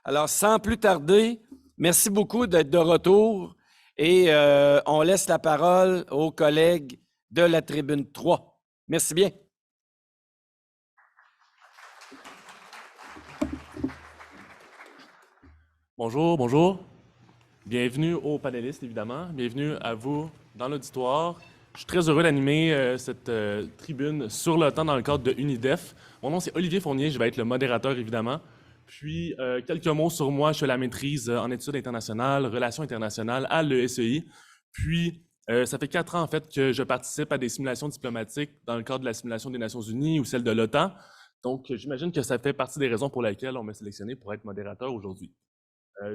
Alors, sans plus tarder, merci beaucoup d'être de retour et on laisse la parole aux collègues de la tribune 3. Merci bien. Bonjour, bonjour. Bienvenue aux panélistes, évidemment. Bienvenue à vous dans l'auditoire. Je suis très heureux d'animer cette tribune sur le temps dans le cadre de UNIDEF. Mon nom, c'est Olivier Fournier. Je vais être le modérateur, évidemment. Puis, quelques mots sur moi. Je fais la maîtrise en études internationales, relations internationales à l'ESEI. Puis, ça fait 4 ans, en fait, que je participe à des simulations diplomatiques dans le cadre de la simulation des Nations Unies ou celle de l'OTAN. Donc, j'imagine que ça fait partie des raisons pour lesquelles on m'a sélectionné pour être modérateur aujourd'hui.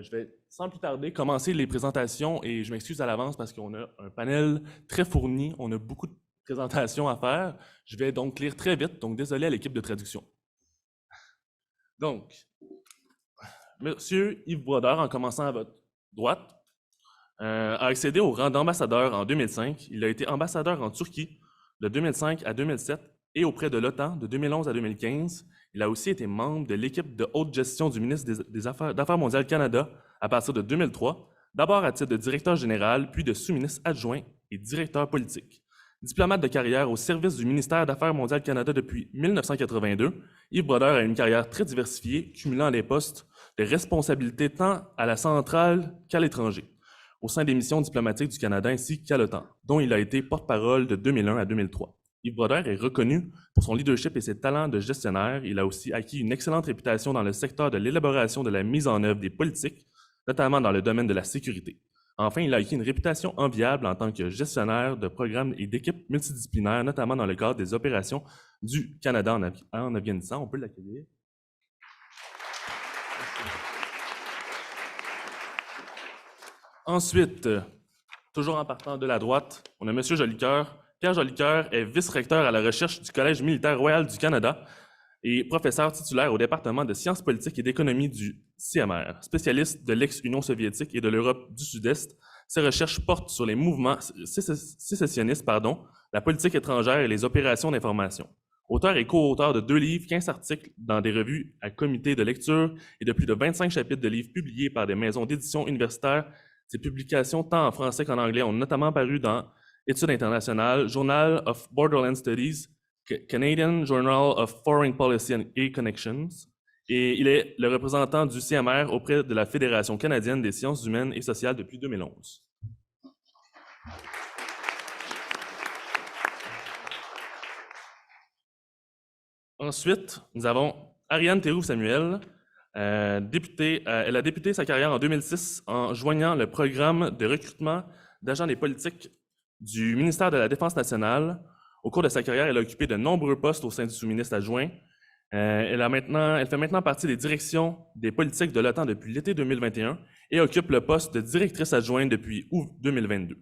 Je vais sans plus tarder commencer les présentations et je m'excuse à l'avance parce qu'on a un panel très fourni, on a beaucoup de présentations à faire. Je vais donc lire très vite, donc désolé à l'équipe de traduction. Donc, Monsieur Yves Brodeur, en commençant à votre droite, a accédé au rang d'ambassadeur en 2005. Il a été ambassadeur en Turquie de 2005 à 2007 et auprès de l'OTAN de 2011 à 2015. Il a aussi été membre de l'équipe de haute gestion du ministre d'Affaires mondiales Canada à partir de 2003, d'abord à titre de directeur général, puis de sous-ministre adjoint et directeur politique. Diplomate de carrière au service du ministère d'Affaires mondiales Canada depuis 1982, Yves Brodeur a une carrière très diversifiée, cumulant des postes de responsabilité tant à la centrale qu'à l'étranger, au sein des missions diplomatiques du Canada ainsi qu'à l'OTAN, dont il a été porte-parole de 2001 à 2003. Yves Brodeur est reconnu pour son leadership et ses talents de gestionnaire. Il a aussi acquis une excellente réputation dans le secteur de l'élaboration de la mise en œuvre des politiques, notamment dans le domaine de la sécurité. Enfin, il a acquis une réputation enviable en tant que gestionnaire de programmes et d'équipes multidisciplinaires, notamment dans le cadre des opérations du Canada en Afghanistan. On peut l'accueillir. Ensuite, toujours en partant de la droite, on a M. Jolicoeur. Pierre Jolicoeur est vice-recteur à la recherche du Collège militaire royal du Canada et professeur titulaire au département de sciences politiques et d'économie du CMR. Spécialiste de l'ex-Union soviétique et de l'Europe du Sud-Est, ses recherches portent sur les mouvements sécessionnistes, la politique étrangère et les opérations d'information. Auteur et co-auteur de 2 livres, 15 articles dans des revues à comité de lecture et de plus de 25 chapitres de livres publiés par des maisons d'édition universitaires. Ces publications, tant en français qu'en anglais, ont notamment paru dans Études internationales, Journal of Borderland Studies, Canadian Journal of Foreign Policy and Connections, et il est le représentant du CMR auprès de la Fédération canadienne des sciences humaines et sociales depuis 2011. Ensuite, nous avons Ariane Théroux-Samuel. Elle a débuté sa carrière en 2006 en joignant le programme de recrutement d'agents des politiques du ministère de la Défense nationale. Au cours de sa carrière, elle a occupé de nombreux postes au sein du sous-ministre adjoint. Elle fait maintenant partie des directions des politiques de l'OTAN depuis l'été 2021 et occupe le poste de directrice adjointe depuis août 2022.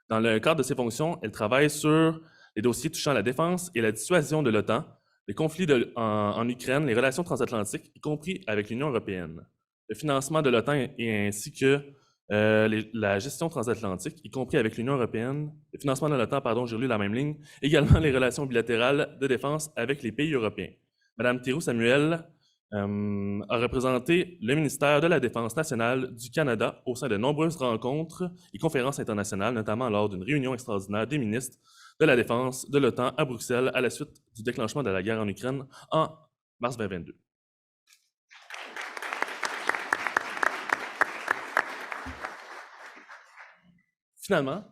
Dans le cadre de ses fonctions, elle travaille sur les dossiers touchant la défense et la dissuasion de l'OTAN, les conflits en Ukraine, les relations transatlantiques, y compris avec l'Union européenne, le financement de l'OTAN et ainsi que la gestion transatlantique, y compris avec l'Union européenne, le financement de l'OTAN, j'ai lu la même ligne, également les relations bilatérales de défense avec les pays européens. Madame Théroux-Samuel a représenté le ministère de la Défense nationale du Canada au sein de nombreuses rencontres et conférences internationales, notamment lors d'une réunion extraordinaire des ministres de la Défense de l'OTAN à Bruxelles à la suite du déclenchement de la guerre en Ukraine en mars 2022. Finalement,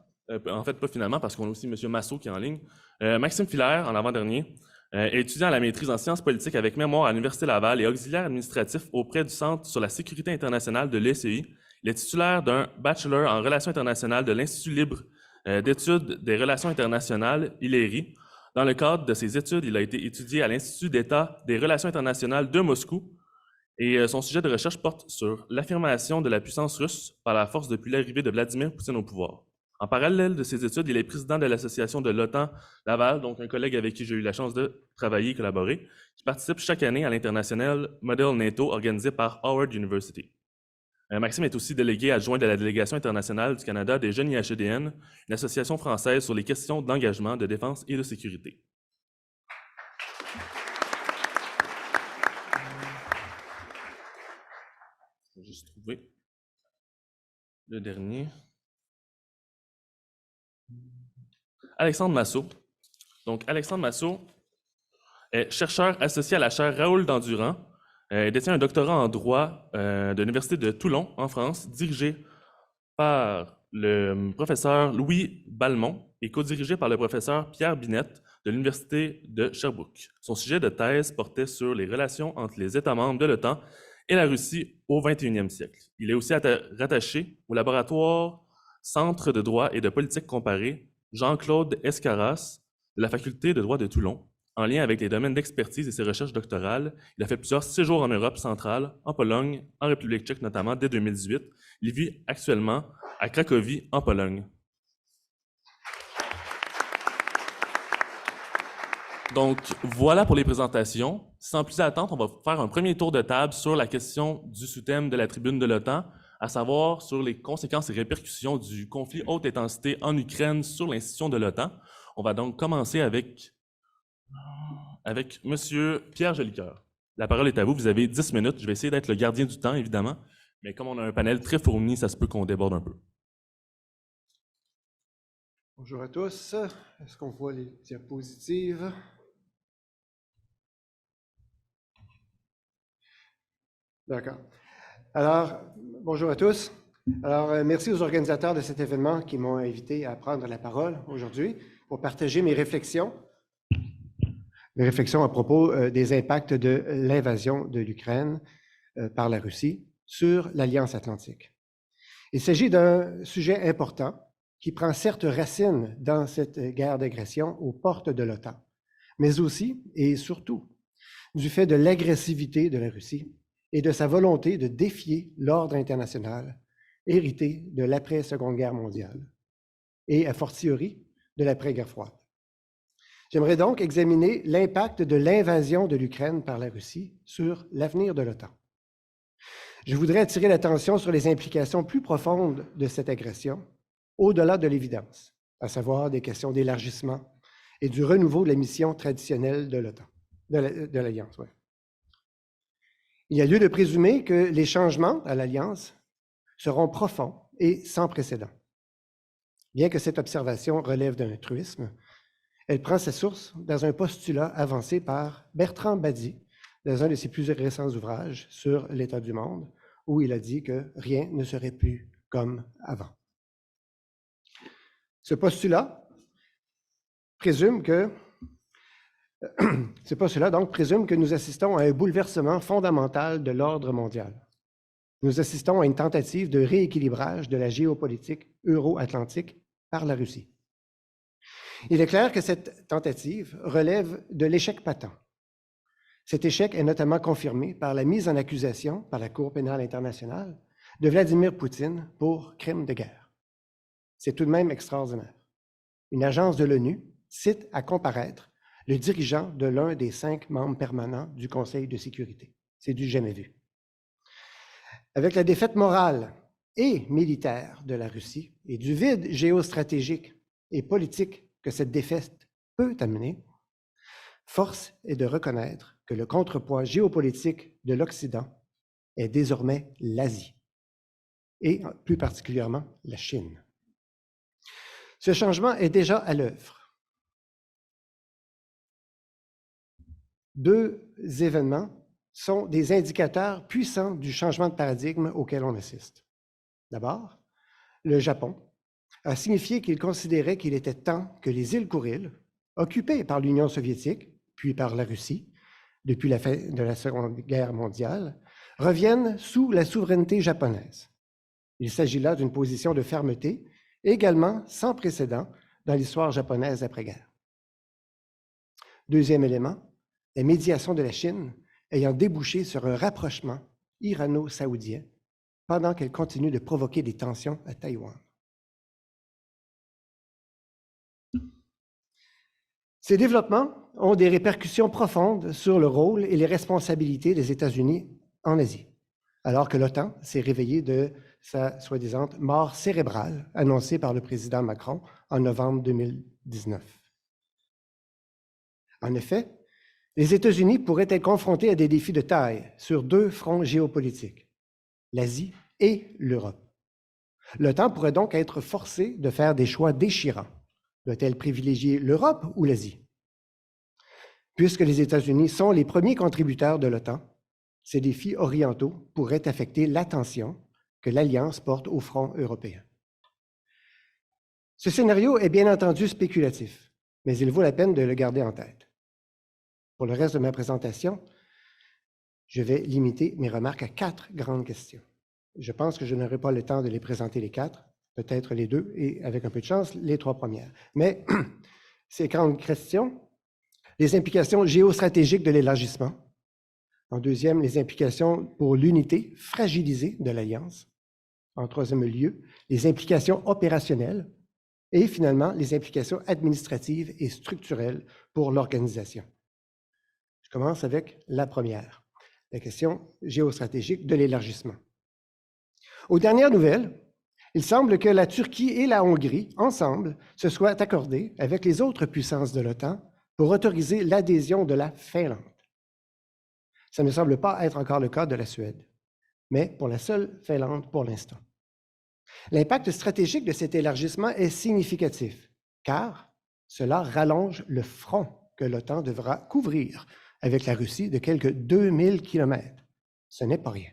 en fait pas finalement parce qu'on a aussi M. Massot qui est en ligne, Maxime Filaire, en avant-dernier, est étudiant à la maîtrise en sciences politiques avec mémoire à l'Université Laval et auxiliaire administratif auprès du Centre sur la sécurité internationale de l'ESEI. Il est titulaire d'un bachelor en relations internationales de l'Institut libre d'études des relations internationales, ILERI. Dans le cadre de ses études, il a été étudié à l'Institut d'État des relations internationales de Moscou et son sujet de recherche porte sur l'affirmation de la puissance russe par la force depuis l'arrivée de Vladimir Poutine au pouvoir. En parallèle de ses études, il est président de l'association de l'OTAN Laval, donc un collègue avec qui j'ai eu la chance de travailler et collaborer, qui participe chaque année à l'international Model NATO organisé par Howard University. Maxime est aussi délégué adjoint de la délégation internationale du Canada des jeunes IHEDN, une association française sur les questions d'engagement, de défense et de sécurité. Je vais juste trouver le dernier. Alexandre Massot. Donc, Alexandre Massot est chercheur associé à la chaire Raoul Dandurand. Il détient un doctorat en droit de l'Université de Toulon, en France, dirigé par le professeur Louis Balmont et co-dirigé par le professeur Pierre Binette de l'Université de Sherbrooke. Son sujet de thèse portait sur les relations entre les États membres de l'OTAN et la Russie au 21e siècle. Il est aussi rattaché au laboratoire Centre de droit et de politique comparée Jean-Claude Escarras de la Faculté de droit de Toulon. En lien avec les domaines d'expertise et ses recherches doctorales, il a fait plusieurs séjours en Europe centrale, en Pologne, en République tchèque notamment dès 2018. Il vit actuellement à Cracovie, en Pologne. Donc, voilà pour les présentations. Sans plus attendre, on va faire un premier tour de table sur la question du sous-thème de la tribune de l'OTAN, à savoir sur les conséquences et répercussions du conflit haute intensité en Ukraine sur l'institution de l'OTAN. On va donc commencer avec M. Pierre Jolicoeur. La parole est à vous. Vous avez 10 minutes. Je vais essayer d'être le gardien du temps, évidemment, mais comme on a un panel très fourni, ça se peut qu'on déborde un peu. Bonjour à tous. Est-ce qu'on voit les diapositives? D'accord. Alors, bonjour à tous. Alors, merci aux organisateurs de cet événement qui m'ont invité à prendre la parole aujourd'hui pour partager mes réflexions à propos des impacts de l'invasion de l'Ukraine par la Russie sur l'Alliance atlantique. Il s'agit d'un sujet important qui prend certes racine dans cette guerre d'agression aux portes de l'OTAN, mais aussi et surtout du fait de l'agressivité de la Russie et de sa volonté de défier l'ordre international hérité de l'après-Seconde Guerre mondiale et, a fortiori, de l'après-guerre froide. J'aimerais donc examiner l'impact de l'invasion de l'Ukraine par la Russie sur l'avenir de l'OTAN. Je voudrais attirer l'attention sur les implications plus profondes de cette agression, au-delà de l'évidence, à savoir des questions d'élargissement et du renouveau de la mission traditionnelle de l'OTAN, de l'Alliance. Ouais. Il y a lieu de présumer que les changements à l'Alliance seront profonds et sans précédent. Bien que cette observation relève d'un truisme, elle prend sa source dans un postulat avancé par Bertrand Badi dans un de ses plus récents ouvrages sur l'état du monde, où il a dit que rien ne serait plus comme avant. Ce postulat présume que nous assistons à un bouleversement fondamental de l'ordre mondial. Nous assistons à une tentative de rééquilibrage de la géopolitique euro-atlantique par la Russie. Il est clair que cette tentative relève de l'échec patent. Cet échec est notamment confirmé par la mise en accusation par la Cour pénale internationale de Vladimir Poutine pour crime de guerre. C'est tout de même extraordinaire. Une agence de l'ONU cite à comparaître le dirigeant de l'un des 5 membres permanents du Conseil de sécurité. C'est du jamais vu. Avec la défaite morale et militaire de la Russie et du vide géostratégique et politique que cette défaite peut amener, force est de reconnaître que le contrepoids géopolitique de l'Occident est désormais l'Asie, et plus particulièrement la Chine. Ce changement est déjà à l'œuvre. 2 événements sont des indicateurs puissants du changement de paradigme auquel on assiste. D'abord, le Japon a signifié qu'il considérait qu'il était temps que les îles Kouriles, occupées par l'Union soviétique, puis par la Russie, depuis la fin de la Seconde Guerre mondiale, reviennent sous la souveraineté japonaise. Il s'agit là d'une position de fermeté, également sans précédent dans l'histoire japonaise après-guerre. Deuxième élément, la médiation de la Chine ayant débouché sur un rapprochement irano-saoudien pendant qu'elle continue de provoquer des tensions à Taïwan. Ces développements ont des répercussions profondes sur le rôle et les responsabilités des États-Unis en Asie, alors que l'OTAN s'est réveillée de sa soi-disant mort cérébrale annoncée par le président Macron en novembre 2019. En effet, les États-Unis pourraient être confrontés à des défis de taille sur 2 fronts géopolitiques. l'Asie et l'Europe. L'OTAN pourrait donc être forcée de faire des choix déchirants. Doit-elle privilégier l'Europe ou l'Asie? Puisque les États-Unis sont les premiers contributeurs de l'OTAN, ces défis orientaux pourraient affecter l'attention que l'Alliance porte au front européen. Ce scénario est bien entendu spéculatif, mais il vaut la peine de le garder en tête. Pour le reste de ma présentation, je vais limiter mes remarques à 4 grandes questions. Je pense que je n'aurai pas le temps de les présenter les 4, peut-être les 2 et, avec un peu de chance, les 3 premières. Mais ces grandes questions, les implications géostratégiques de l'élargissement. En deuxième, les implications pour l'unité fragilisée de l'Alliance. En troisième lieu, les implications opérationnelles. Et finalement, les implications administratives et structurelles pour l'organisation. Je commence avec la première, la question géostratégique de l'élargissement. Aux dernières nouvelles, il semble que la Turquie et la Hongrie, ensemble, se soient accordées avec les autres puissances de l'OTAN pour autoriser l'adhésion de la Finlande. Ça ne semble pas être encore le cas de la Suède, mais pour la seule Finlande pour l'instant. L'impact stratégique de cet élargissement est significatif, car cela rallonge le front que l'OTAN devra couvrir avec la Russie de quelques 2000 km. Ce n'est pas rien.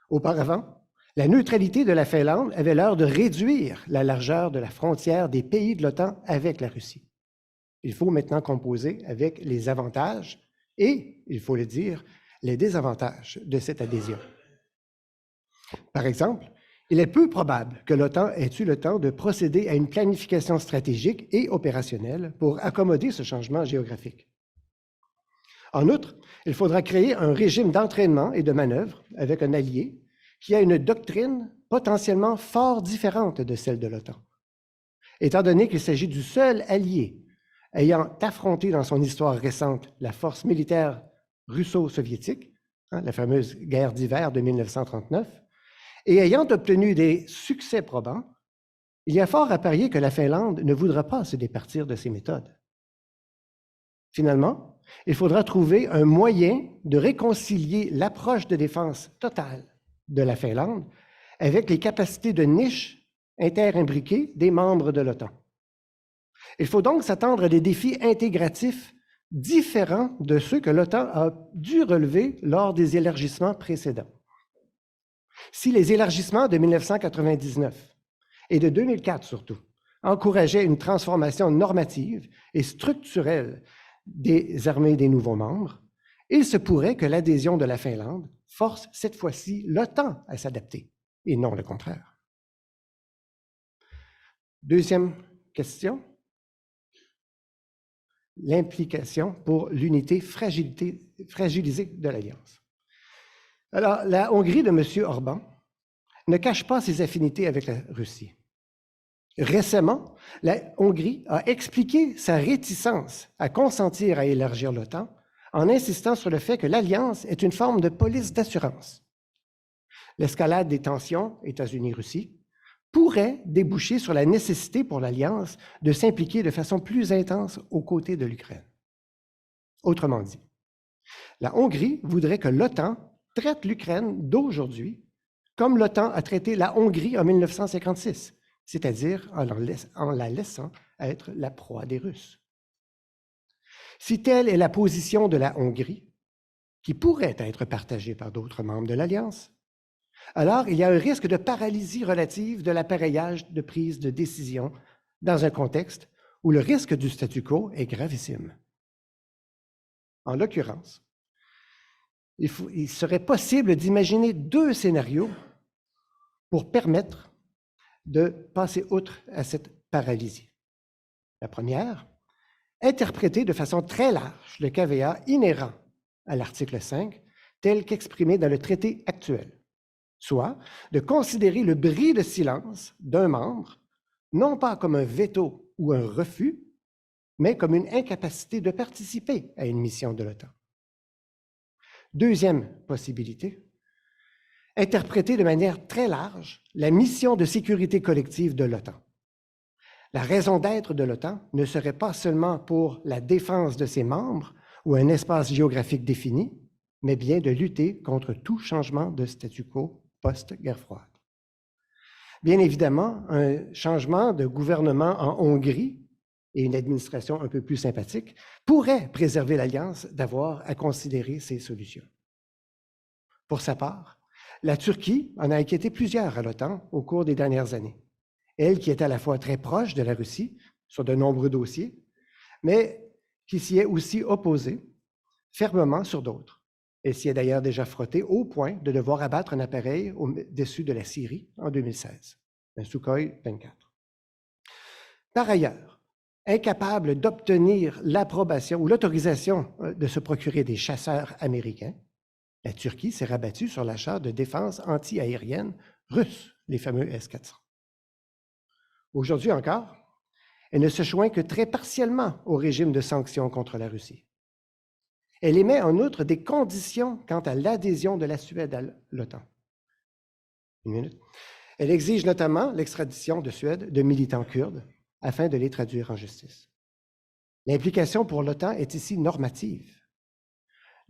Auparavant, la neutralité de la Finlande avait l'air de réduire la largeur de la frontière des pays de l'OTAN avec la Russie. Il faut maintenant composer avec les avantages et, il faut le dire, les désavantages de cette adhésion. Par exemple, il est peu probable que l'OTAN ait eu le temps de procéder à une planification stratégique et opérationnelle pour accommoder ce changement géographique. En outre, il faudra créer un régime d'entraînement et de manœuvre avec un allié qui a une doctrine potentiellement fort différente de celle de l'OTAN. Étant donné qu'il s'agit du seul allié ayant affronté dans son histoire récente la force militaire russo-soviétique, la fameuse guerre d'hiver de 1939, et ayant obtenu des succès probants, il y a fort à parier que la Finlande ne voudra pas se départir de ces méthodes. Finalement, il faudra trouver un moyen de réconcilier l'approche de défense totale de la Finlande avec les capacités de niche interimbriquées des membres de l'OTAN. Il faut donc s'attendre à des défis intégratifs différents de ceux que l'OTAN a dû relever lors des élargissements précédents. Si les élargissements de 1999 et de 2004 surtout encourageaient une transformation normative et structurelle des armées des nouveaux membres, il se pourrait que l'adhésion de la Finlande force cette fois-ci l'OTAN à s'adapter, et non le contraire. Deuxième question, l'implication pour l'unité fragilisée de l'Alliance. Alors, la Hongrie de M. Orbán ne cache pas ses affinités avec la Russie. Récemment, la Hongrie a expliqué sa réticence à consentir à élargir l'OTAN en insistant sur le fait que l'Alliance est une forme de police d'assurance. L'escalade des tensions États-Unis-Russie pourrait déboucher sur la nécessité pour l'Alliance de s'impliquer de façon plus intense aux côtés de l'Ukraine. Autrement dit, la Hongrie voudrait que l'OTAN traite l'Ukraine d'aujourd'hui comme l'OTAN a traité la Hongrie en 1956, c'est-à-dire en la laissant être la proie des Russes. Si telle est la position de la Hongrie, qui pourrait être partagée par d'autres membres de l'Alliance, alors il y a un risque de paralysie relative de l'appareillage de prise de décision dans un contexte où le risque du statu quo est gravissime. En l'occurrence, il serait possible d'imaginer 2 scénarios pour permettre de passer outre à cette paralysie. La première, interpréter de façon très large le caveat inhérent à l'article 5 tel qu'exprimé dans le traité actuel, soit de considérer le bris de silence d'un membre non pas comme un veto ou un refus, mais comme une incapacité de participer à une mission de l'OTAN. Deuxième possibilité, interpréter de manière très large la mission de sécurité collective de l'OTAN. La raison d'être de l'OTAN ne serait pas seulement pour la défense de ses membres ou un espace géographique défini, mais bien de lutter contre tout changement de statu quo post-guerre froide. Bien évidemment, un changement de gouvernement en Hongrie et une administration un peu plus sympathique pourrait préserver l'Alliance d'avoir à considérer ces solutions. Pour sa part, la Turquie en a inquiété plusieurs à l'OTAN au cours des dernières années. Elle qui est à la fois très proche de la Russie sur de nombreux dossiers, mais qui s'y est aussi opposée fermement sur d'autres. Elle s'y est d'ailleurs déjà frottée au point de devoir abattre un appareil au-dessus de la Syrie en 2016, un Sukhoi 24. Par ailleurs, incapable d'obtenir l'approbation ou l'autorisation de se procurer des chasseurs américains, la Turquie s'est rabattue sur l'achat de défense anti-aérienne russe, les fameux S-400. Aujourd'hui encore, elle ne se joint que très partiellement au régime de sanctions contre la Russie. Elle émet en outre des conditions quant à l'adhésion de la Suède à l'OTAN. Une minute. Elle exige notamment l'extradition de Suède de militants kurdes afin de les traduire en justice. L'implication pour l'OTAN est ici normative.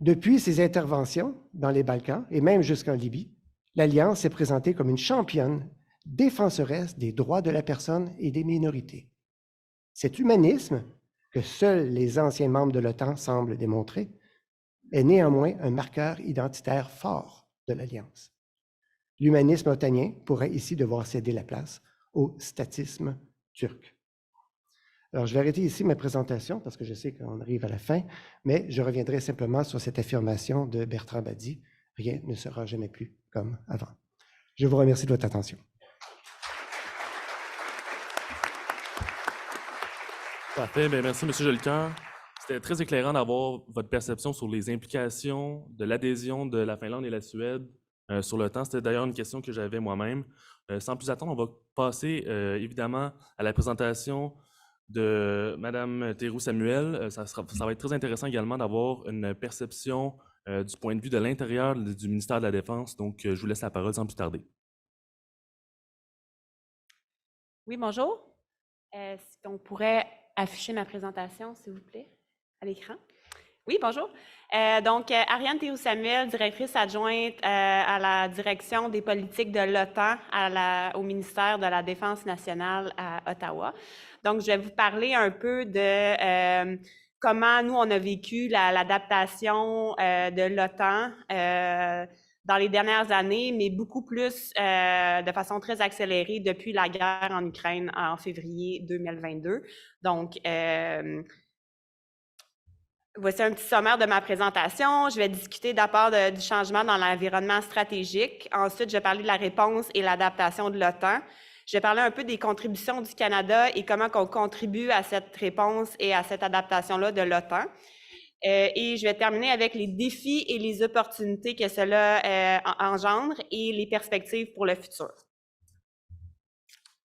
Depuis ses interventions dans les Balkans et même jusqu'en Libye, l'Alliance s'est présentée comme une championne défenseresse des droits de la personne et des minorités. Cet humanisme, que seuls les anciens membres de l'OTAN semblent démontrer, est néanmoins un marqueur identitaire fort de l'Alliance. L'humanisme otanien pourrait ici devoir céder la place au statisme turc. Alors, je vais arrêter ici ma présentation parce que je sais qu'on arrive à la fin, mais je reviendrai simplement sur cette affirmation de Bertrand Badi. Rien ne sera jamais plus comme avant. Je vous remercie de votre attention. Parfait. Bien, merci, M. Jolicoeur. C'était très éclairant d'avoir votre perception sur les implications de l'adhésion de la Finlande et la Suède sur l'OTAN. C'était d'ailleurs une question que j'avais moi-même. Sans plus attendre, on va passer évidemment à la présentation de Mme Théroux-Samuel. Ça va être très intéressant également d'avoir une perception du point de vue de l'intérieur du ministère de la Défense. Donc, je vous laisse la parole sans plus tarder. Oui, bonjour. Est-ce qu'on pourrait afficher ma présentation, s'il vous plaît, à l'écran? Oui, bonjour. Donc, Ariane Théroux-Samuel, directrice adjointe à la direction des politiques de l'OTAN au ministère de la Défense nationale à Ottawa. Donc, je vais vous parler un peu de comment nous, on a vécu l'adaptation de l'OTAN dans les dernières années, mais beaucoup plus de façon très accélérée depuis la guerre en Ukraine en février 2022. Donc, voici un petit sommaire de ma présentation. Je vais discuter d'abord du changement dans l'environnement stratégique. Ensuite, je vais parler de la réponse et l'adaptation de l'OTAN. Je vais parler un peu des contributions du Canada et comment on contribue à cette réponse et à cette adaptation-là de l'OTAN. Et je vais terminer avec les défis et les opportunités que cela engendre et les perspectives pour le futur.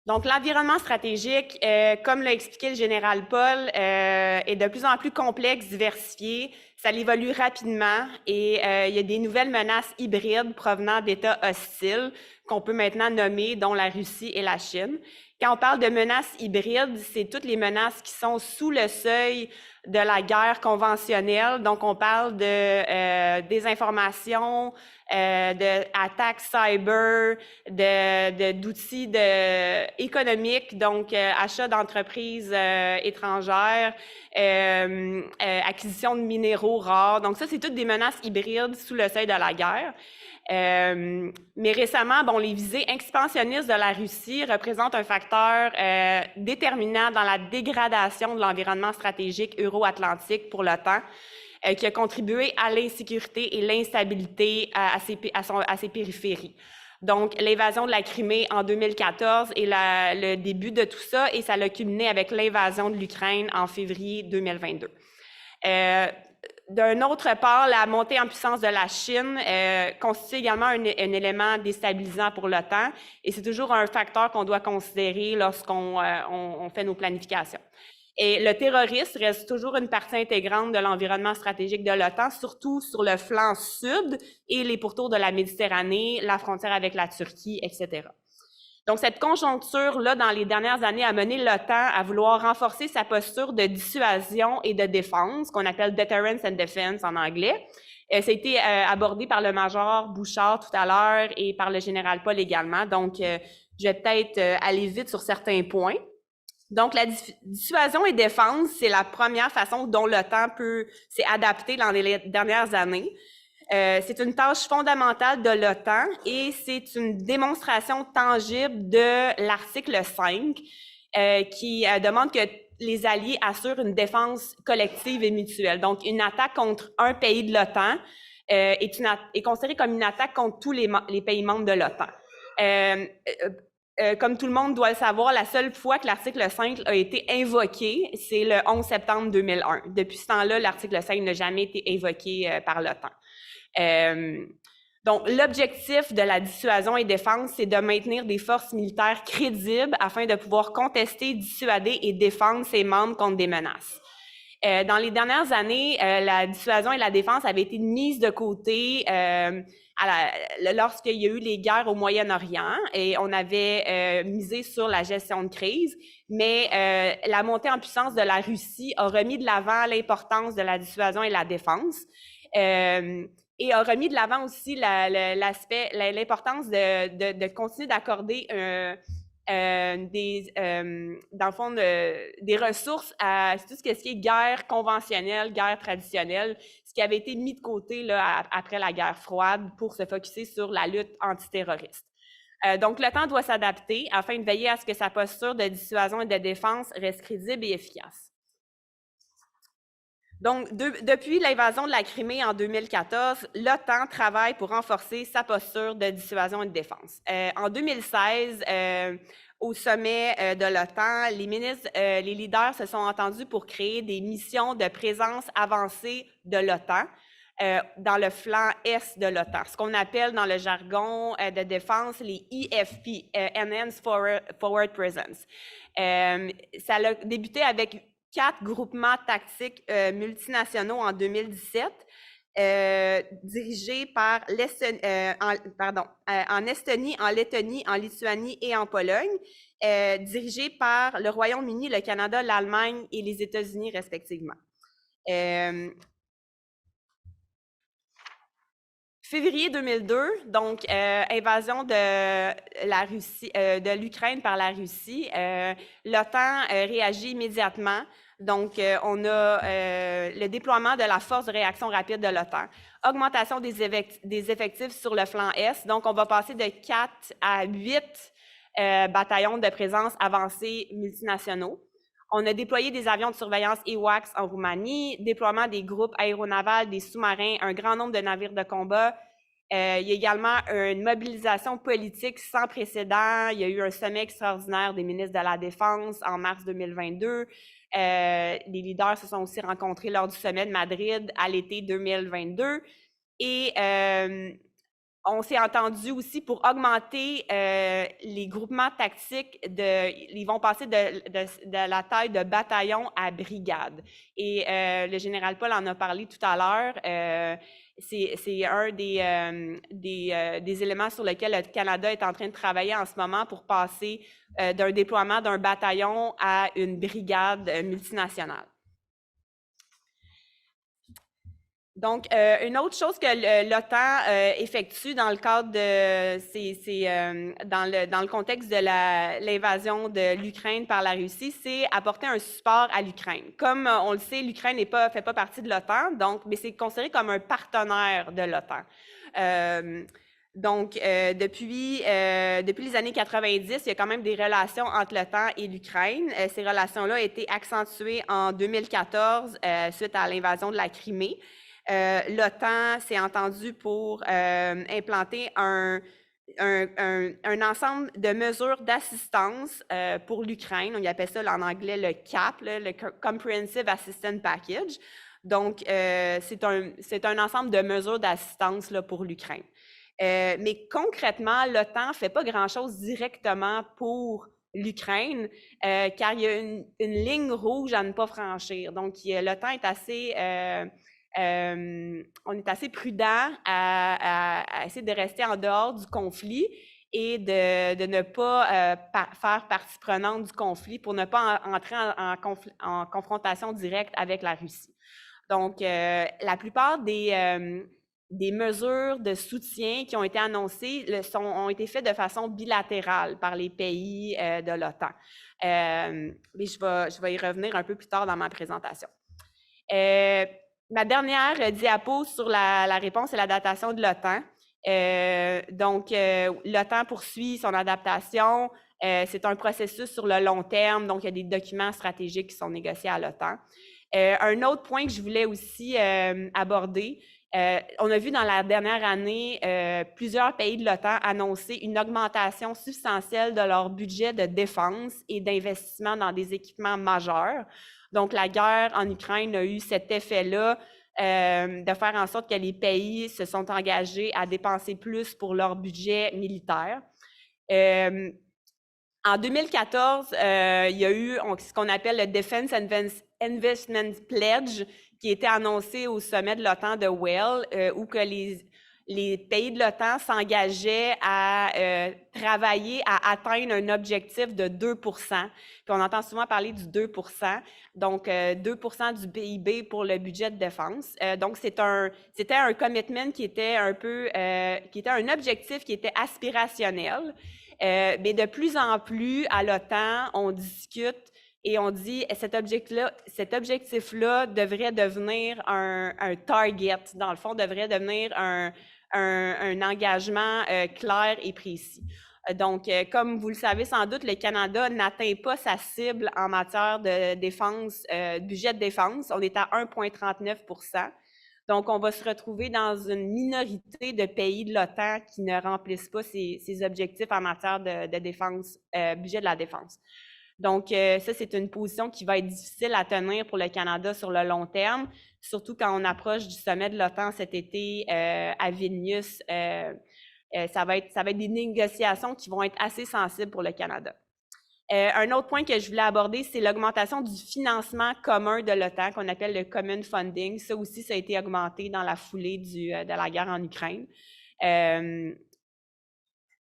Donc, l'environnement stratégique, comme l'a expliqué le général Paul, est de plus en plus complexe, diversifié. Ça évolue rapidement et il y a des nouvelles menaces hybrides provenant d'États hostiles qu'on peut maintenant nommer, dont la Russie et la Chine. Quand on parle de menaces hybrides, c'est toutes les menaces qui sont sous le seuil de la guerre conventionnelle. Donc, on parle de désinformation, d'attaques cyber, d'outils économiques, donc achat d'entreprises étrangères, acquisition de minéraux rares. Donc, ça, c'est toutes des menaces hybrides sous le seuil de la guerre. Mais récemment, les visées expansionnistes de la Russie représentent un facteur déterminant dans la dégradation de l'environnement stratégique euro-atlantique pour l'OTAN, qui a contribué à l'insécurité et l'instabilité à ses périphéries. Donc, l'invasion de la Crimée en 2014 est le début de tout ça, et ça l'a culminé avec l'invasion de l'Ukraine en février 2022. D'un autre part, la montée en puissance de la Chine constitue également un élément déstabilisant pour l'OTAN, et c'est toujours un facteur qu'on doit considérer lorsqu'on fait nos planifications. Et le terrorisme reste toujours une partie intégrante de l'environnement stratégique de l'OTAN, surtout sur le flanc sud et les pourtours de la Méditerranée, la frontière avec la Turquie, etc. Donc, cette conjoncture-là, dans les dernières années, a mené l'OTAN à vouloir renforcer sa posture de dissuasion et de défense, qu'on appelle « deterrence and defense » en anglais, Ça a été abordé par le major Bouchard tout à l'heure et par le général Paul également. Donc, je vais peut-être aller vite sur certains points. Donc, la dissuasion et défense, c'est la première façon dont l'OTAN s'est adapté dans les dernières années. C'est une tâche fondamentale de l'OTAN et c'est une démonstration tangible de l'article 5 qui demande que les alliés assurent une défense collective et mutuelle. Donc, une attaque contre un pays de l'OTAN est considérée comme une attaque contre tous les pays membres de l'OTAN. Comme tout le monde doit le savoir, la seule fois que l'article 5 a été invoqué, c'est le 11 septembre 2001. Depuis ce temps-là, l'article 5 n'a jamais été invoqué par l'OTAN. Donc, l'objectif de la dissuasion et défense, c'est de maintenir des forces militaires crédibles afin de pouvoir contester, dissuader et défendre ses membres contre des menaces. Dans les dernières années, la dissuasion et la défense avaient été mises de côté lorsqu'il y a eu les guerres au Moyen-Orient et on avait misé sur la gestion de crise, mais la montée en puissance de la Russie a remis de l'avant l'importance de la dissuasion et la défense. Et a remis de l'avant aussi l'importance de continuer d'accorder dans le fond, des ressources à tout ce qui est guerre conventionnelle, guerre traditionnelle, ce qui avait été mis de côté là, après la guerre froide pour se focusser sur la lutte antiterroriste. Donc, l'OTAN doit s'adapter afin de veiller à ce que sa posture de dissuasion et de défense reste crédible et efficace. Donc, depuis l'invasion de la Crimée en 2014, l'OTAN travaille pour renforcer sa posture de dissuasion et de défense. En 2016, au sommet de l'OTAN, les leaders se sont entendus pour créer des missions de présence avancée de l'OTAN dans le flanc est de l'OTAN, ce qu'on appelle dans le jargon de défense les EFP, Enhanced Forward Presence. Ça a débuté avec 4 groupements tactiques multinationaux en 2017, dirigés par en Estonie, en Lettonie, en Lituanie et en Pologne, dirigés par le Royaume-Uni, le Canada, l'Allemagne et les États-Unis respectivement. Février 2002, donc invasion de la Russie, de l'Ukraine par la Russie. L'OTAN réagit immédiatement. Donc, on a le déploiement de la force de réaction rapide de l'OTAN, augmentation des effectifs sur le flanc Est. Donc, on va passer de 4 à 8 bataillons de présence avancés multinationaux. On a déployé des avions de surveillance AWACS en Roumanie, déploiement des groupes aéronavals, des sous-marins, un grand nombre de navires de combat. Il y a également une mobilisation politique sans précédent. Il y a eu un sommet extraordinaire des ministres de la Défense en mars 2022. Les leaders se sont aussi rencontrés lors du sommet de Madrid à l'été 2022. Et on s'est entendu aussi pour augmenter les groupements tactiques. Ils vont passer de la taille de bataillon à brigade. Et le général Paul en a parlé tout à l'heure. C'est un des éléments sur lesquels le Canada est en train de travailler en ce moment pour passer d'un déploiement d'un bataillon à une brigade multinationale. Donc, une autre chose que l'OTAN effectue dans le cadre dans le contexte de l'invasion de l'Ukraine par la Russie, c'est apporter un support à l'Ukraine. Comme on le sait, l'Ukraine fait pas partie de l'OTAN, mais c'est considéré comme un partenaire de l'OTAN. Donc, depuis les années 90, il y a quand même des relations entre l'OTAN et l'Ukraine. Ces relations-là ont été accentuées en 2014 suite à l'invasion de la Crimée. L'OTAN s'est entendu pour implanter un ensemble de mesures d'assistance pour l'Ukraine. On y appelle ça en anglais le CAP, le Comprehensive Assistance Package. Donc, c'est un ensemble de mesures d'assistance pour l'Ukraine. Mais concrètement, l'OTAN ne fait pas grand-chose directement pour l'Ukraine, car il y a une ligne rouge à ne pas franchir. Donc, l'OTAN est assez... on est assez prudent à essayer de rester en dehors du conflit et de ne pas faire partie prenante du conflit pour ne pas entrer en confrontation directe avec la Russie. Donc, la plupart des des mesures de soutien qui ont été annoncées ont été faites de façon bilatérale par les pays de l'OTAN. Mais je vais y revenir un peu plus tard dans ma présentation. Ma dernière diapo sur la réponse et la datation de l'OTAN. L'OTAN poursuit son adaptation. C'est un processus sur le long terme, donc il y a des documents stratégiques qui sont négociés à l'OTAN. Un autre point que je voulais aussi aborder, on a vu dans la dernière année plusieurs pays de l'OTAN annoncer une augmentation substantielle de leur budget de défense et d'investissement dans des équipements majeurs. Donc, la guerre en Ukraine a eu cet effet-là de faire en sorte que les pays se sont engagés à dépenser plus pour leur budget militaire. En 2014, il y a eu ce qu'on appelle le Defense Investment Pledge qui était annoncé au sommet de l'OTAN de Wales, où que les pays de l'OTAN s'engageaient à travailler à atteindre un objectif de 2 %. Puis on entend souvent parler du 2 %, donc 2 % du PIB pour le budget de défense. Donc c'était un commitment qui était qui était un objectif qui était aspirationnel. Mais de plus en plus, à l'OTAN, on discute et on dit cet objectif-là devrait devenir un target, dans le fond, devrait devenir un engagement clair et précis. Donc, comme vous le savez sans doute, le Canada n'atteint pas sa cible en matière de défense, budget de défense. On est à 1,39 %. Donc, on va se retrouver dans une minorité de pays de l'OTAN qui ne remplissent pas ces objectifs en matière de défense, budget de la défense. Donc, ça, c'est une position qui va être difficile à tenir pour le Canada sur le long terme, surtout quand on approche du sommet de l'OTAN cet été à Vilnius. Ça va être des négociations qui vont être assez sensibles pour le Canada. Un autre point que je voulais aborder, c'est l'augmentation du financement commun de l'OTAN, qu'on appelle le Common Funding. Ça aussi, ça a été augmenté dans la foulée de la guerre en Ukraine.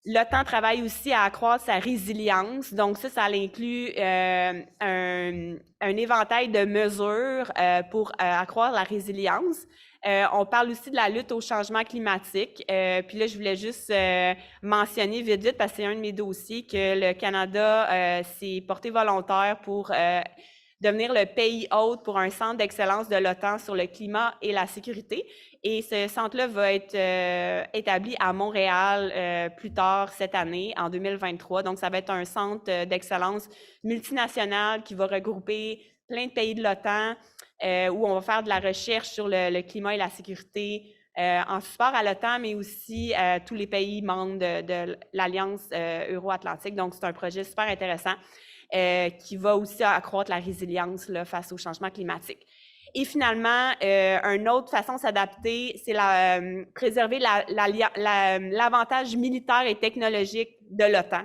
L'OTAN travaille aussi à accroître sa résilience. Donc ça inclut un éventail de mesures pour accroître la résilience. On parle aussi de la lutte au changement climatique. Puis là, je voulais juste mentionner vite, parce que c'est un de mes dossiers, que le Canada s'est porté volontaire pour devenir le pays hôte pour un centre d'excellence de l'OTAN sur le climat et la sécurité. Et ce centre-là va être établi à Montréal plus tard cette année, en 2023. Donc, ça va être un centre d'excellence multinational qui va regrouper plein de pays de l'OTAN, où on va faire de la recherche sur le climat et la sécurité en support à l'OTAN, mais aussi tous les pays membres de l'Alliance euro-atlantique. Donc, c'est un projet super intéressant qui va aussi accroître la résilience face au changement climatique. Et finalement, une autre façon de s'adapter, c'est préserver l'avantage militaire et technologique de l'OTAN.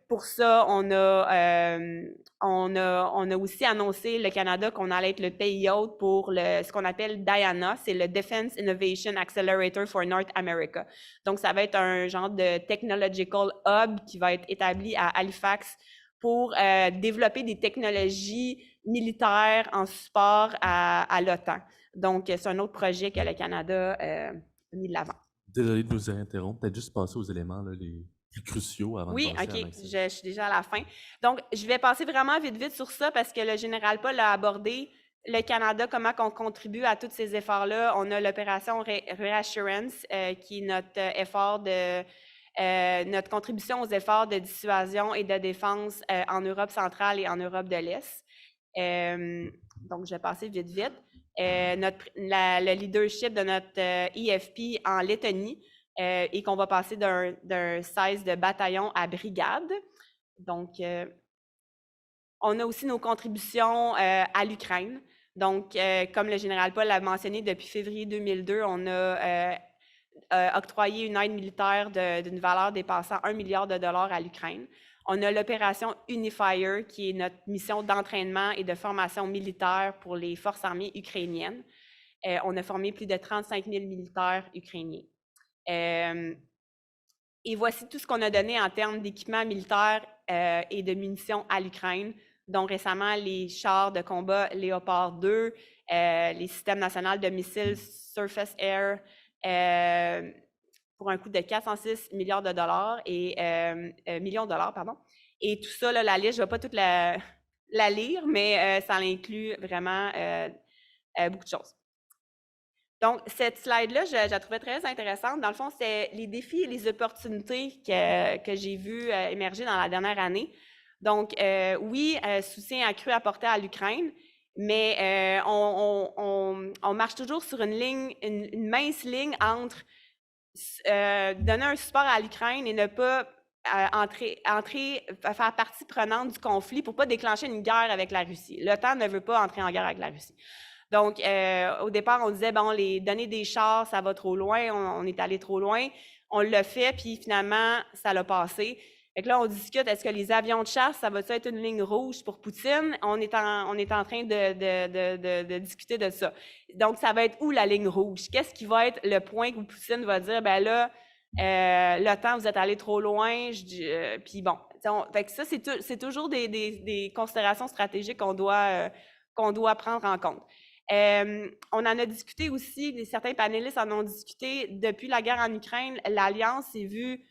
Pour ça, on a aussi annoncé, le Canada, qu'on allait être le pays hôte pour ce qu'on appelle DIANA, c'est le Defense Innovation Accelerator for North America. Donc, ça va être un genre de technological hub qui va être établi à Halifax pour développer des technologies militaires en support à l'OTAN. Donc, c'est un autre projet que le Canada a mis de l'avant. Désolé de vous interrompre, peut-être juste passer aux éléments là, les plus cruciaux avant de passer à Maxime. Je suis déjà à la fin. Donc, je vais passer vraiment vite sur ça parce que le général Paul a abordé le Canada, comment on contribue à tous ces efforts-là. On a l'opération Reassurance qui est notre effort notre contribution aux efforts de dissuasion et de défense en Europe centrale et en Europe de l'Est. Donc, je vais passer vite. Le leadership de notre EFP en Lettonie et qu'on va passer d'un 16 de bataillon à brigade. Donc, on a aussi nos contributions à l'Ukraine. Donc, comme le général Paul l'a mentionné, depuis février 2002, on a octroyé une aide militaire d'une valeur dépassant $1 milliard à l'Ukraine. On a l'opération Unifier, qui est notre mission d'entraînement et de formation militaire pour les forces armées ukrainiennes. On a formé plus de 35 000 militaires ukrainiens. Et voici tout ce qu'on a donné en termes d'équipement militaire et de munitions à l'Ukraine. dont récemment les chars de combat Léopard 2, les systèmes nationaux de missiles Surface Air, pour un coût de 406 millions de dollars pardon. Et tout ça, là, la liste, je ne vais pas toute la lire, mais ça inclut vraiment beaucoup de choses. Donc, cette slide-là, je la trouvais très intéressante. Dans le fond, c'est les défis et les opportunités que j'ai vues émerger dans la dernière année. Donc, oui, soutien accru apporté à l'Ukraine, mais on marche toujours sur une mince ligne entre donner un support à l'Ukraine et ne pas faire partie prenante du conflit pour ne pas déclencher une guerre avec la Russie. L'OTAN ne veut pas entrer en guerre avec la Russie. Donc, au départ, on disait, bon, les donner des chars, ça va trop loin, on est allé trop loin. On l'a fait, puis finalement, ça l'a passé. Fait que là, on discute, est-ce que les avions de chasse, ça va être une ligne rouge pour Poutine? On est en train de discuter de ça. Donc, ça va être où la ligne rouge? Qu'est-ce qui va être le point où Poutine va dire, ben là, l'OTAN, vous êtes allé trop loin, puis bon. Fait que ça, c'est toujours des considérations stratégiques qu'on doit prendre en compte. On en a discuté aussi, certains panélistes en ont discuté, depuis la guerre en Ukraine, l'Alliance s'est vue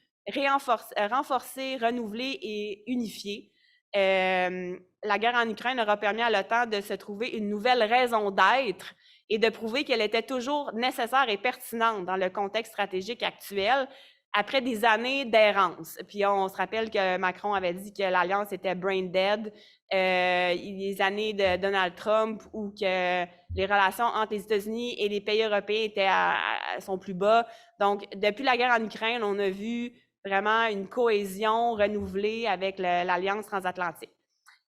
renforcée, renouvelée et unifiée. La guerre en Ukraine aura permis à l'OTAN de se trouver une nouvelle raison d'être et de prouver qu'elle était toujours nécessaire et pertinente dans le contexte stratégique actuel, après des années d'errance. Puis on se rappelle que Macron avait dit que l'Alliance était brain dead, les années de Donald Trump où que les relations entre les États-Unis et les pays européens étaient à son plus bas. Donc, depuis la guerre en Ukraine, on a vu vraiment une cohésion renouvelée avec l'Alliance transatlantique.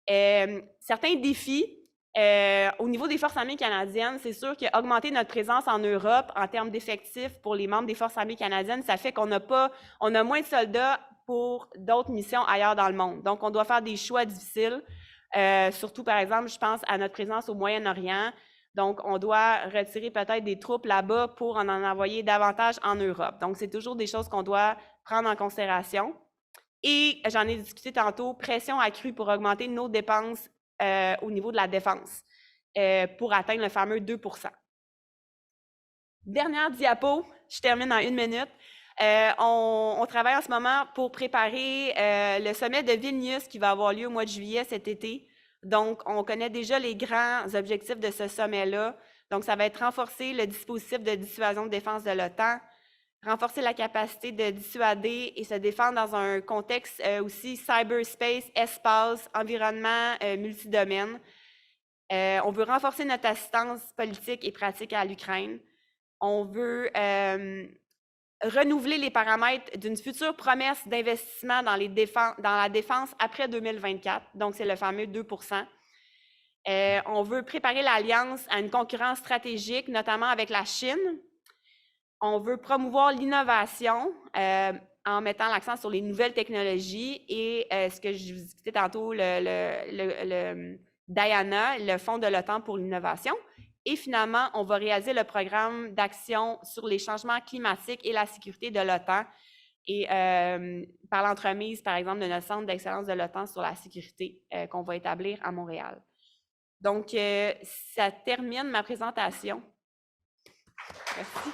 Certains défis, au niveau des forces armées canadiennes, c'est sûr qu'augmenter notre présence en Europe en termes d'effectifs pour les membres des forces armées canadiennes, ça fait qu'on a moins de soldats pour d'autres missions ailleurs dans le monde. Donc, on doit faire des choix difficiles. Surtout, par exemple, je pense à notre présence au Moyen-Orient. Donc, on doit retirer peut-être des troupes là-bas pour en envoyer davantage en Europe. Donc, c'est toujours des choses qu'on doit prendre en considération. Et j'en ai discuté tantôt, pression accrue pour augmenter nos dépenses au niveau de la défense pour atteindre le fameux 2 %. Dernière diapo, je termine en 1 minute. On travaille en ce moment pour préparer le sommet de Vilnius qui va avoir lieu au mois de juillet cet été. Donc, on connaît déjà les grands objectifs de ce sommet-là. Donc, ça va être renforcer le dispositif de dissuasion de défense de l'OTAN, renforcer la capacité de dissuader et se défendre dans un contexte aussi cyberspace, espace, environnement multidomaine. On veut renforcer notre assistance politique et pratique à l'Ukraine. On veut renouveler les paramètres d'une future promesse d'investissement dans la défense après 2024. Donc, c'est le fameux 2 %. On veut préparer l'Alliance à une concurrence stratégique, notamment avec la Chine. On veut promouvoir l'innovation en mettant l'accent sur les nouvelles technologies et ce que je vous discutais tantôt, le DIANA, le Fonds de l'OTAN pour l'innovation. Et finalement, on va réaliser le programme d'action sur les changements climatiques et la sécurité de l'OTAN et par l'entremise, par exemple, de notre centre d'excellence de l'OTAN sur la sécurité qu'on va établir à Montréal. Donc, ça termine ma présentation. Merci.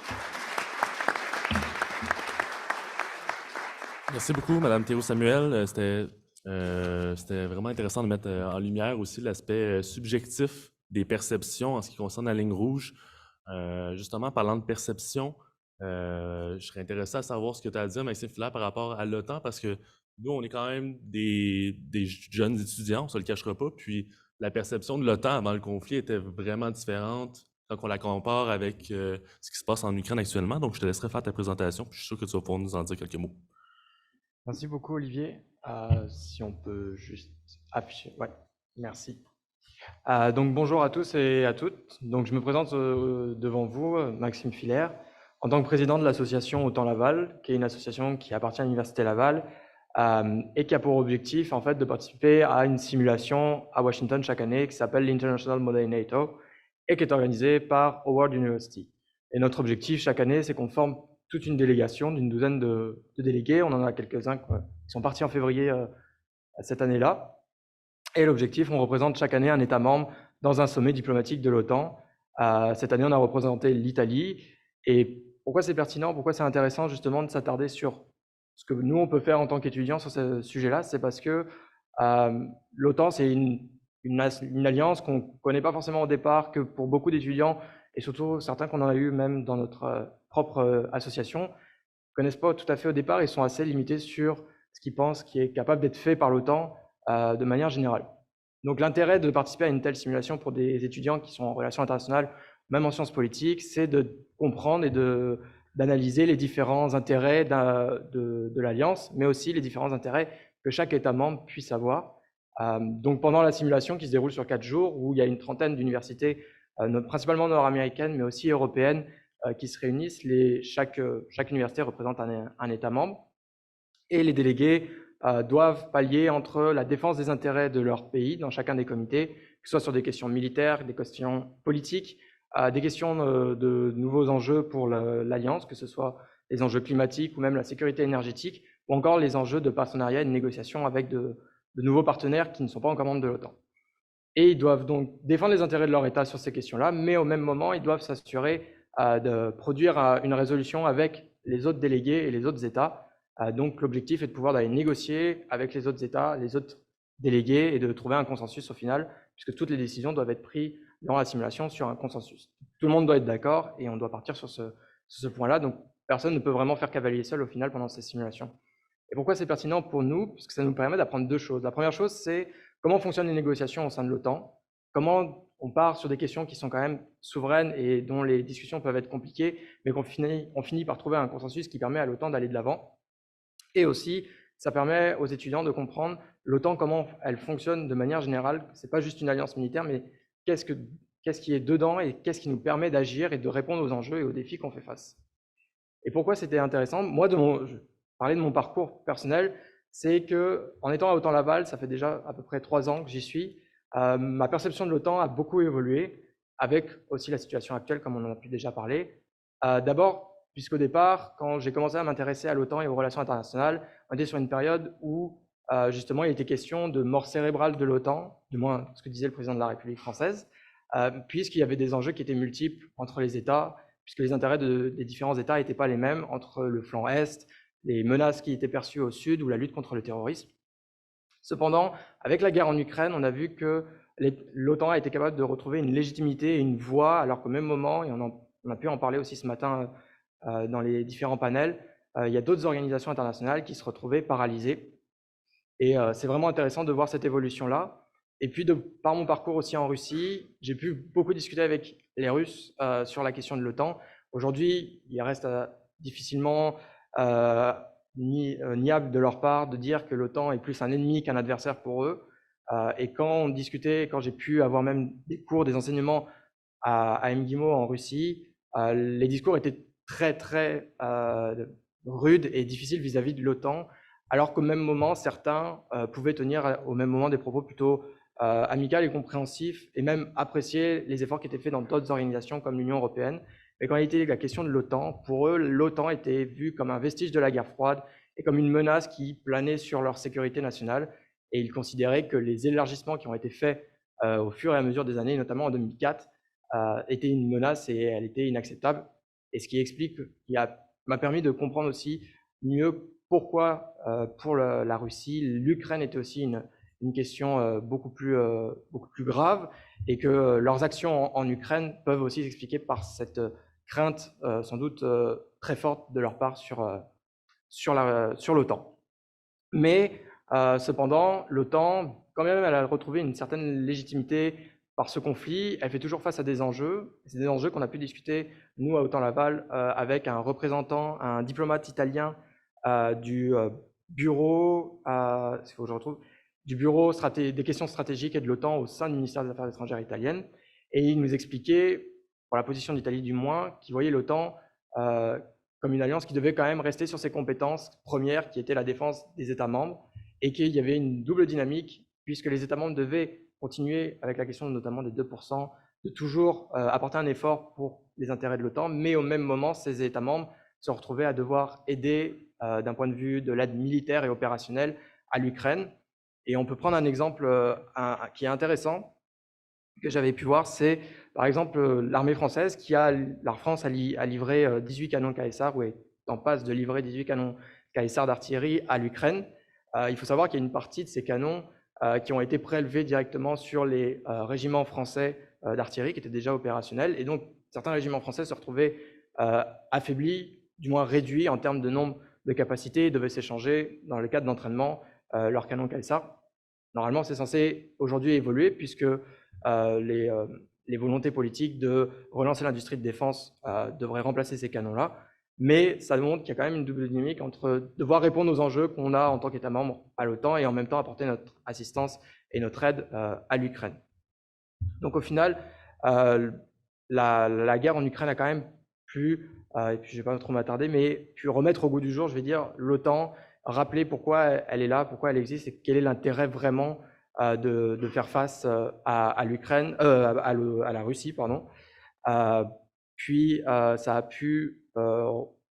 Merci beaucoup, Mme Thérault-Samuel. C'était vraiment intéressant de mettre en lumière aussi l'aspect subjectif des perceptions en ce qui concerne la ligne rouge. Justement, parlant de perception, je serais intéressé à savoir ce que tu as à dire, Maxime Filaire, par rapport à l'OTAN, parce que nous, on est quand même des jeunes étudiants, on ne se le cachera pas, puis la perception de l'OTAN avant le conflit était vraiment différente quand on la compare avec ce qui se passe en Ukraine actuellement. Donc, je te laisserai faire ta présentation, puis je suis sûr que tu vas pouvoir nous en dire quelques mots. Merci beaucoup, Olivier. Si on peut juste afficher. Ouais, merci. Donc, bonjour à tous et à toutes. Donc, je me présente devant vous, Maxime Filaire, en tant que président de l'association Autant Laval, qui est une association qui appartient à l'Université Laval et qui a pour objectif, en fait, de participer à une simulation à Washington chaque année qui s'appelle l'International Modeling NATO et qui est organisée par Howard University. Et notre objectif chaque année, c'est qu'on forme toute une délégation d'une douzaine de délégués. On en a quelques-uns qui sont partis en février cette année-là. Et l'objectif, on représente chaque année un État membre dans un sommet diplomatique de l'OTAN. Cette année, on a représenté l'Italie. Et pourquoi c'est pertinent, pourquoi c'est intéressant justement de s'attarder sur ce que nous, on peut faire en tant qu'étudiants sur ce sujet-là? C'est parce que l'OTAN, c'est une alliance qu'on ne connaît pas forcément au départ, que pour beaucoup d'étudiants, et surtout certains qu'on en a eu même dans notre propre association, ne connaissent pas tout à fait au départ. Ils sont assez limités sur ce qu'ils pensent qui est capable d'être fait par l'OTAN de manière générale. Donc l'intérêt de participer à une telle simulation pour des étudiants qui sont en relations internationales, même en sciences politiques, c'est de comprendre et d'analyser les différents intérêts de l'Alliance, mais aussi les différents intérêts que chaque État membre puisse avoir. Donc pendant la simulation qui se déroule sur 4 jours, où il y a une trentaine d'universités, principalement nord-américaines, mais aussi européennes, qui se réunissent, chaque université représente un État membre, et les délégués doivent pallier entre la défense des intérêts de leur pays dans chacun des comités, que ce soit sur des questions militaires, des questions politiques, des questions de nouveaux enjeux pour l'Alliance, que ce soit les enjeux climatiques ou même la sécurité énergétique, ou encore les enjeux de partenariat et de négociation avec de nouveaux partenaires qui ne sont pas encore membres de l'OTAN. Et ils doivent donc défendre les intérêts de leur État sur ces questions-là, mais au même moment, ils doivent s'assurer de produire une résolution avec les autres délégués et les autres États. Donc l'objectif est de pouvoir aller négocier avec les autres États, les autres délégués, et de trouver un consensus au final, puisque toutes les décisions doivent être prises dans la simulation sur un consensus. Tout le monde doit être d'accord et on doit partir sur ce point-là. Donc personne ne peut vraiment faire cavalier seul au final pendant ces simulations. Et pourquoi c'est pertinent pour nous? Parce que ça nous permet d'apprendre 2 choses. La première chose, c'est comment fonctionnent les négociations au sein de l'OTAN, comment on part sur des questions qui sont quand même souveraines et dont les discussions peuvent être compliquées, mais on finit par trouver un consensus qui permet à l'OTAN d'aller de l'avant. Et aussi, ça permet aux étudiants de comprendre l'OTAN, comment elle fonctionne de manière générale. Ce n'est pas juste une alliance militaire, mais qu'est-ce qui est dedans et qu'est-ce qui nous permet d'agir et de répondre aux enjeux et aux défis qu'on fait face. Et pourquoi c'était intéressant? Moi, je parlais de mon parcours personnel, c'est qu'en étant à OTAN-Laval, ça fait déjà à peu près 3 ans que j'y suis, ma perception de l'OTAN a beaucoup évolué, avec aussi la situation actuelle, comme on en a pu déjà parler. D'abord, puisqu'au départ, quand j'ai commencé à m'intéresser à l'OTAN et aux relations internationales, on était sur une période où justement il était question de mort cérébrale de l'OTAN, du moins ce que disait le président de la République française, puisqu'il y avait des enjeux qui étaient multiples entre les États, puisque les intérêts des différents États n'étaient pas les mêmes entre le flanc Est, les menaces qui étaient perçues au Sud ou la lutte contre le terrorisme. Cependant, avec la guerre en Ukraine, on a vu que l'OTAN a été capable de retrouver une légitimité et une voix, alors qu'au même moment, et on a pu en parler aussi ce matin dans les différents panels, il y a d'autres organisations internationales qui se retrouvaient paralysées. Et c'est vraiment intéressant de voir cette évolution-là. Et puis, par mon parcours aussi en Russie, j'ai pu beaucoup discuter avec les Russes sur la question de l'OTAN. Aujourd'hui, il reste difficilement niable de leur part de dire que l'OTAN est plus un ennemi qu'un adversaire pour eux. Et quand j'ai pu avoir même des cours, des enseignements à MGIMO en Russie, les discours étaient très, très rudes et difficiles vis-à-vis de l'OTAN, alors qu'au même moment, certains pouvaient tenir au même moment des propos plutôt amicaux et compréhensifs, et même apprécier les efforts qui étaient faits dans d'autres organisations comme l'Union européenne. Mais quand il était la question de l'OTAN, pour eux, l'OTAN était vue comme un vestige de la guerre froide et comme une menace qui planait sur leur sécurité nationale. Et ils considéraient que les élargissements qui ont été faits au fur et à mesure des années, notamment en 2004, étaient une menace et elle était inacceptable. Et ce qui explique, m'a permis de comprendre aussi mieux pourquoi, pour la Russie, l'Ukraine était aussi une question beaucoup plus grave, et que leurs actions en Ukraine peuvent aussi s'expliquer par cette crainte sans doute très forte de leur part sur l'OTAN. Mais cependant, l'OTAN, quand même, elle a retrouvé une certaine légitimité par ce conflit. Elle fait toujours face à des enjeux. C'est des enjeux qu'on a pu discuter, nous, à OTAN-Laval, avec un représentant, un diplomate italien du bureau, il faut que je retrouve, du bureau des questions stratégiques et de l'OTAN au sein du ministère des Affaires étrangères italienne. Et il nous expliquait, pour la position d'Italie du moins, qu'il voyait l'OTAN comme une alliance qui devait quand même rester sur ses compétences premières, qui étaient la défense des États membres, et qu'il y avait une double dynamique, puisque les États membres devaient continuer avec la question notamment des 2%, de toujours apporter un effort pour les intérêts de l'OTAN, mais au même moment, ces États membres se retrouvaient à devoir aider d'un point de vue de l'aide militaire et opérationnelle à l'Ukraine. Et on peut prendre un exemple qui est intéressant, que j'avais pu voir, c'est par exemple l'armée française la France a livré 18 canons Caesar, ou est en passe de livrer 18 canons Caesar d'artillerie à l'Ukraine. Il faut savoir qu'il y a une partie de ces canons qui ont été prélevés directement sur les régiments français d'artillerie qui étaient déjà opérationnels. Et donc, certains régiments français se retrouvaient affaiblis, du moins réduits en termes de nombre de capacités, et devaient s'échanger, dans le cadre d'entraînement, leurs canons Caesar. Normalement, c'est censé aujourd'hui évoluer, puisque les volontés politiques de relancer l'industrie de défense devraient remplacer ces canons-là. Mais ça montre qu'il y a quand même une double dynamique entre devoir répondre aux enjeux qu'on a en tant qu'État membre à l'OTAN et en même temps apporter notre assistance et notre aide à l'Ukraine. Donc au final, la guerre en Ukraine a quand même pu, et puis je ne vais pas trop m'attarder, mais pu remettre au goût du jour, je vais dire, l'OTAN, rappeler pourquoi elle est là, pourquoi elle existe et quel est l'intérêt vraiment de faire face à l'Ukraine, à la Russie, pardon. Puis ça a pu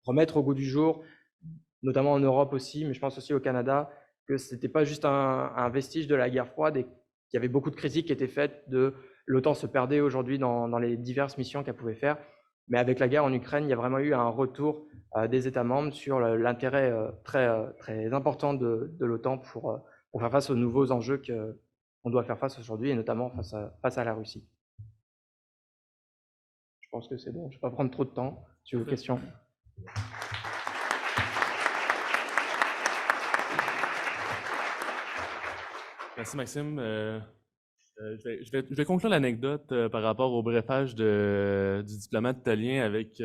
remettre au goût du jour, notamment en Europe aussi, mais je pense aussi au Canada, que ce n'était pas juste un vestige de la guerre froide et qu'il y avait beaucoup de critiques qui étaient faites de l'OTAN se perdait aujourd'hui dans les diverses missions qu'elle pouvait faire. Mais avec la guerre en Ukraine, il y a vraiment eu un retour des États membres sur l'intérêt très important de l'OTAN pour faire face aux nouveaux enjeux qu'on doit faire face aujourd'hui, et notamment face à la Russie. Je pense que c'est bon, je ne vais pas prendre trop de temps. Si vous avez des questions. Merci Maxime. Je vais conclure l'anecdote par rapport au brefage du diplomate italien avec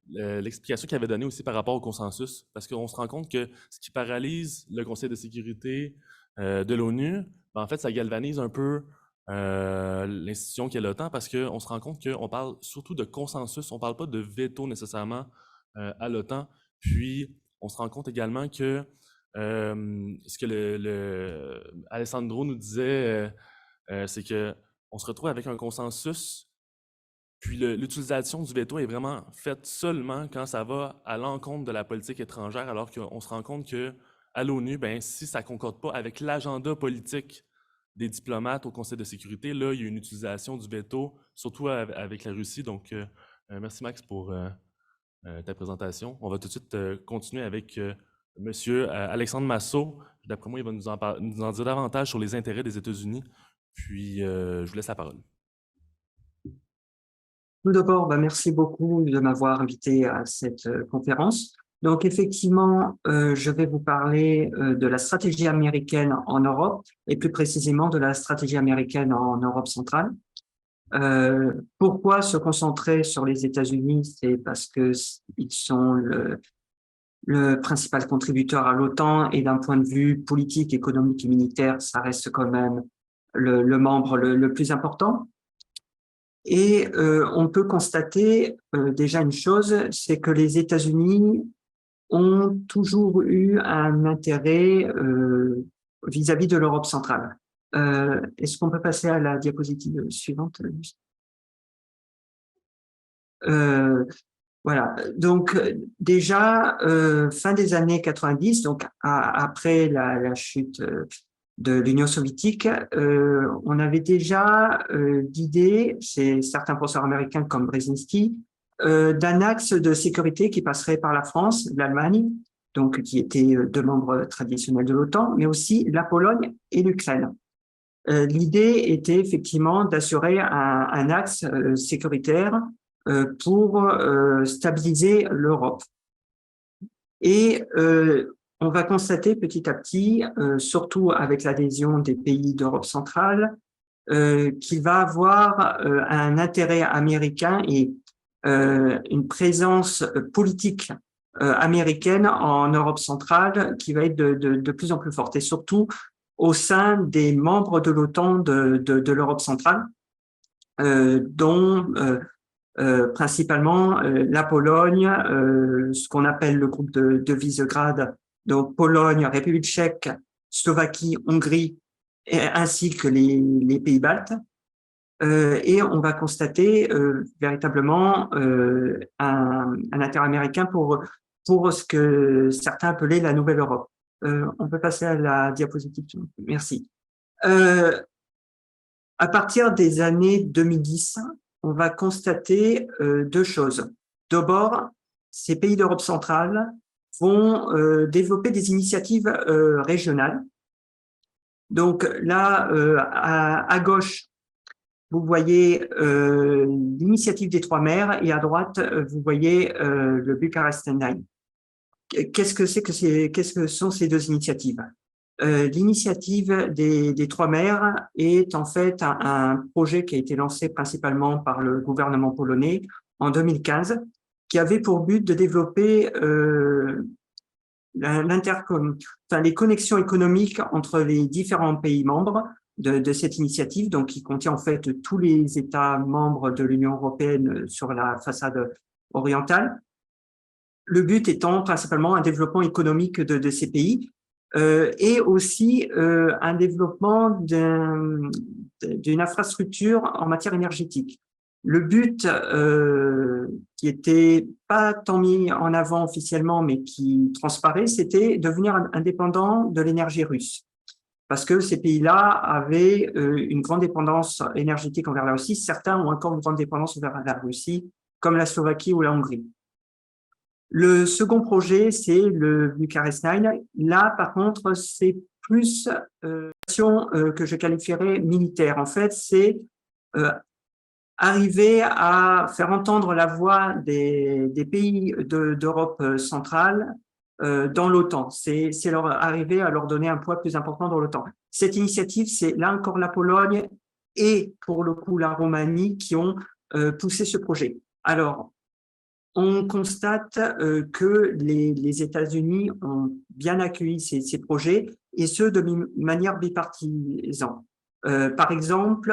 l'explication qu'il avait donnée aussi par rapport au consensus, parce qu'on se rend compte que ce qui paralyse le Conseil de sécurité de l'ONU, en fait, ça galvanise un peu l'institution qu'est l'OTAN, parce qu'on se rend compte qu'on parle surtout de consensus, on ne parle pas de veto nécessairement à l'OTAN. Puis, on se rend compte également que ce que Alessandro nous disait, c'est qu'on se retrouve avec un consensus, puis l'utilisation du veto est vraiment faite seulement quand ça va à l'encontre de la politique étrangère, alors qu'on se rend compte qu'à l'ONU, si ça ne concorde pas avec l'agenda politique des diplomates au Conseil de sécurité, là, il y a une utilisation du veto, surtout avec la Russie. Donc, merci Max pour ta présentation. On va tout de suite continuer avec Monsieur Alexandre Massot. D'après moi, il va nous en dire davantage sur les intérêts des États-Unis. Puis, je vous laisse la parole. Tout d'abord, merci beaucoup de m'avoir invité à cette conférence. Donc, effectivement, je vais vous parler de la stratégie américaine en Europe et plus précisément de la stratégie américaine en Europe centrale. Pourquoi se concentrer sur les États-Unis? C'est parce que ils sont le principal contributeur à l'OTAN et d'un point de vue politique, économique et militaire, ça reste quand même le membre le plus important. Et on peut constater déjà une chose, c'est que les États-Unis ont toujours eu un intérêt vis-à-vis de l'Europe centrale. Est-ce qu'on peut passer à la diapositive suivante? Voilà, donc déjà, fin des années 90, donc après la chute de l'Union soviétique, on avait déjà d'idées, chez certains professeurs américains comme Brzezinski, d'un axe de sécurité qui passerait par la France, l'Allemagne, donc qui étaient deux membres traditionnels de l'OTAN, mais aussi la Pologne et l'Ukraine. L'idée était effectivement d'assurer un axe sécuritaire pour stabiliser l'Europe. Et on va constater petit à petit, surtout avec l'adhésion des pays d'Europe centrale, qu'il va avoir un intérêt américain et une présence politique américaine en Europe centrale qui va être de plus en plus forte, et surtout au sein des membres de l'OTAN de l'Europe centrale, dont principalement la Pologne, ce qu'on appelle le groupe de Visegrad, donc Pologne, République tchèque, Slovaquie, Hongrie, ainsi que les pays baltes. Et on va constater véritablement un intérêt américain pour ce que certains appelaient la Nouvelle Europe. On peut passer à la diapositive. Merci. À partir des années 2010, on va constater deux choses. D'abord, ces pays d'Europe centrale vont développer des initiatives régionales. Donc là, à gauche, vous voyez l'initiative des Trois Mers et à droite, vous voyez le Bucharest Line. Qu'est-ce que sont ces deux initiatives? L'initiative des Trois Mers est en fait un projet qui a été lancé principalement par le gouvernement polonais en 2015, qui avait pour but de développer les connexions économiques entre les différents pays membres de cette initiative, donc qui contient en fait tous les États membres de l'Union européenne sur la façade orientale. Le but étant principalement un développement économique de ces pays et aussi un développement d'une infrastructure en matière énergétique. Le but qui était pas tant mis en avant officiellement, mais qui transparaît, c'était devenir indépendant de l'énergie russe. Parce que ces pays-là avaient une grande dépendance énergétique envers la Russie. Certains ont encore une grande dépendance envers la Russie, comme la Slovaquie ou la Hongrie. Le second projet, c'est le Bucharest Line. Là, par contre, c'est plus que je qualifierais militaire. En fait, c'est arriver à faire entendre la voix des pays d'Europe centrale dans l'OTAN. C'est leur arriver à leur donner un poids plus important dans l'OTAN. Cette initiative, c'est là encore la Pologne et pour le coup la Roumanie qui ont poussé ce projet. Alors, on constate que les États-Unis ont bien accueilli ces projets, et ce, de manière bipartisane. Par exemple,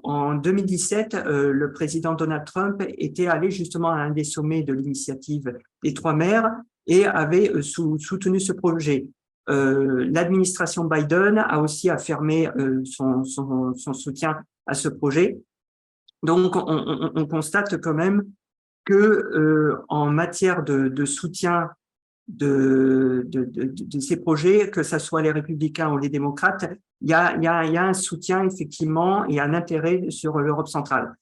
en 2017, le président Donald Trump était allé justement à un des sommets de l'initiative des Trois Mers et avait soutenu ce projet. L'administration Biden a aussi affirmé son soutien à ce projet. Donc, on constate quand même que en matière de soutien de ces projets, que ce soit les républicains ou les démocrates, il y a un soutien effectivement et un intérêt sur l'Europe centrale.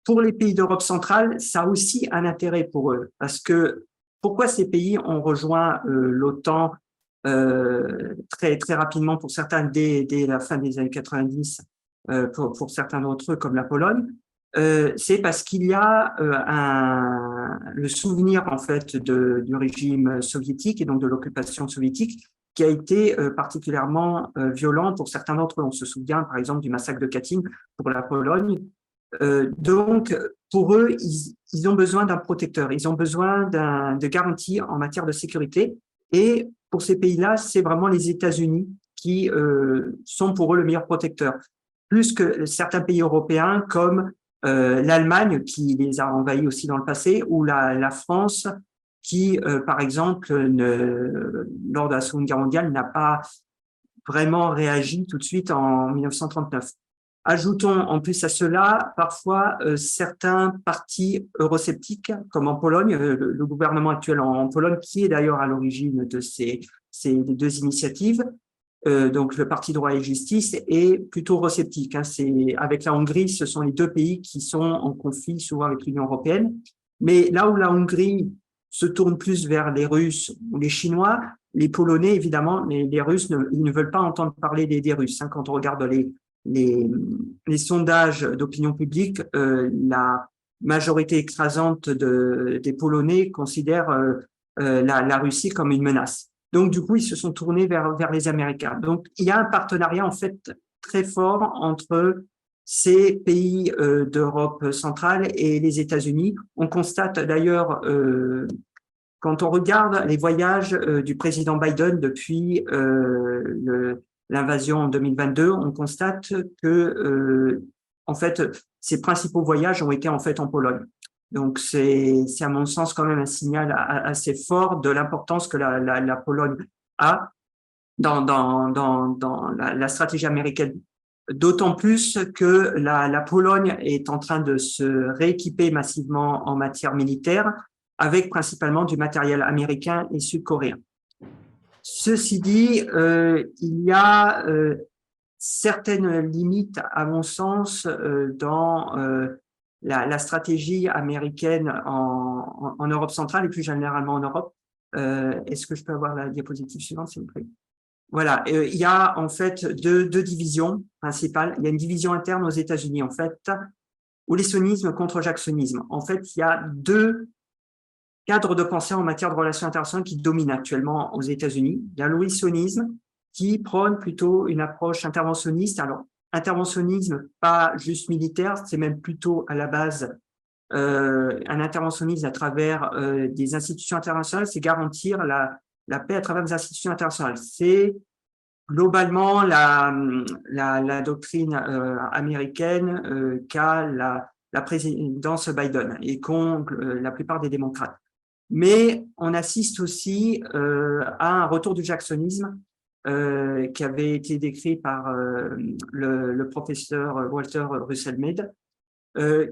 Pour les pays d'Europe centrale, ça a aussi un intérêt pour eux, parce que pourquoi ces pays ont rejoint l'OTAN très rapidement, pour certains dès la fin des années 90, pour certains d'entre eux comme la Pologne, c'est parce qu'il y a le souvenir en fait du régime soviétique et donc de l'occupation soviétique qui a été particulièrement violent pour certains d'entre eux. On se souvient par exemple du massacre de Katyn pour la Pologne. Donc pour eux, ils ont besoin d'un protecteur, ils ont besoin de garanties en matière de sécurité, et pour ces pays-là, c'est vraiment les États-Unis qui sont pour eux le meilleur protecteur, plus que certains pays européens comme l'Allemagne qui les a envahis aussi dans le passé, ou la France qui, par exemple, lors de la Seconde Guerre mondiale, n'a pas vraiment réagi tout de suite en 1939. Ajoutons en plus à cela parfois certains partis eurosceptiques, comme en Pologne, le gouvernement actuel en Pologne, qui est d'ailleurs à l'origine de ces deux initiatives. Donc le Parti droit et justice est plutôt eurosceptique. Avec la Hongrie, ce sont les deux pays qui sont en conflit souvent avec l'Union européenne. Mais là où la Hongrie se tourne plus vers les Russes ou les Chinois, les Polonais, évidemment, les Russes, ils ne veulent pas entendre parler des Russes. Quand on regarde les sondages d'opinion publique, la majorité écrasante des Polonais considère la Russie comme une menace. Donc, du coup, ils se sont tournés vers les Américains. Donc, il y a un partenariat, en fait, très fort entre ces pays d'Europe centrale et les États-Unis. On constate d'ailleurs, quand on regarde les voyages du président Biden depuis l'invasion en 2022, on constate que, en fait, ses principaux voyages ont été en fait en Pologne. Donc, c'est à mon sens quand même un signal assez fort de l'importance que la Pologne a dans la stratégie américaine. D'autant plus que la Pologne est en train de se rééquiper massivement en matière militaire, avec principalement du matériel américain et sud-coréen. Ceci dit, il y a certaines limites, à mon sens, dans la stratégie américaine en Europe centrale et plus généralement en Europe. Est-ce que je peux avoir la diapositive suivante, s'il vous plaît? Voilà, il y a en fait deux divisions principales. Il y a une division interne aux États-Unis, en fait, wilsonisme contre jacksonisme. En fait, il y a deux cadres de pensée en matière de relations internationales qui dominent actuellement aux États-Unis. Il y a le wilsonisme qui prône plutôt une approche interventionniste. Alors, interventionnisme, pas juste militaire, c'est même plutôt à la base un interventionnisme à travers des institutions internationales, c'est garantir la paix à travers des institutions internationales. C'est globalement la doctrine américaine qu'a la présidence Biden et qu'ont la plupart des démocrates. Mais on assiste aussi à un retour du jacksonisme qui avait été décrit par le professeur Walter Russell Mead,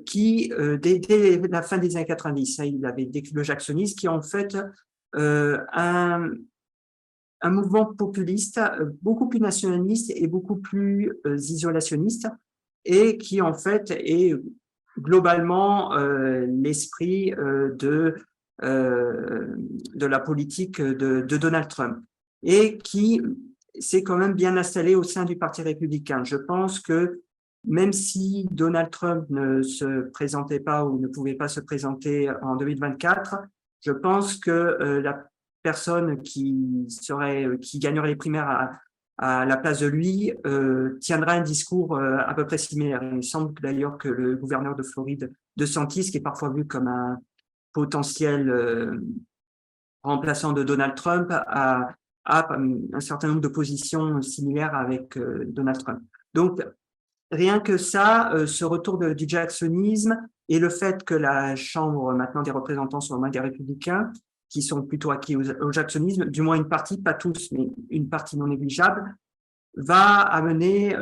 qui, dès la fin des années 90, il avait décrit le jacksonisme, qui est en fait un mouvement populiste beaucoup plus nationaliste et beaucoup plus isolationniste, et qui en fait est globalement l'esprit de la politique de Donald Trump, et qui s'est quand même bien installé au sein du Parti républicain. Je pense que même si Donald Trump ne se présentait pas ou ne pouvait pas se présenter en 2024, je pense que la personne qui gagnerait les primaires à la place de lui tiendra un discours à peu près similaire. Il semble d'ailleurs que le gouverneur de Floride, DeSantis, qui est parfois vu comme un potentiel remplaçant de Donald Trump, a un certain nombre de positions similaires avec Donald Trump. Donc, rien que ça, ce retour du jacksonisme et le fait que la Chambre maintenant des représentants soit aux mains des républicains, qui sont plutôt acquis au jacksonisme, du moins une partie, pas tous, mais une partie non négligeable, va amener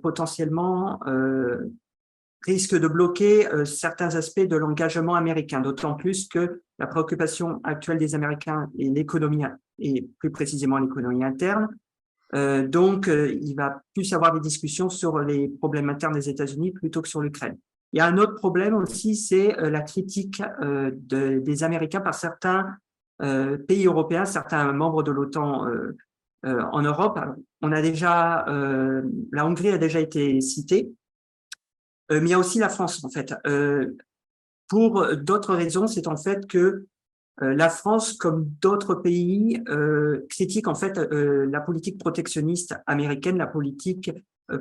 potentiellement, risque de bloquer certains aspects de l'engagement américain, d'autant plus que la préoccupation actuelle des Américains est l'économie, et plus précisément l'économie interne. Donc, il va plus y avoir des discussions sur les problèmes internes des États-Unis plutôt que sur l'Ukraine. Il y a un autre problème aussi, c'est la critique des Américains par certains pays européens, certains membres de l'OTAN en Europe. Alors, on a déjà, la Hongrie a déjà été citée, mais il y a aussi la France, en fait. Pour d'autres raisons, c'est en fait que la France, comme d'autres pays, critique en fait la politique protectionniste américaine, la politique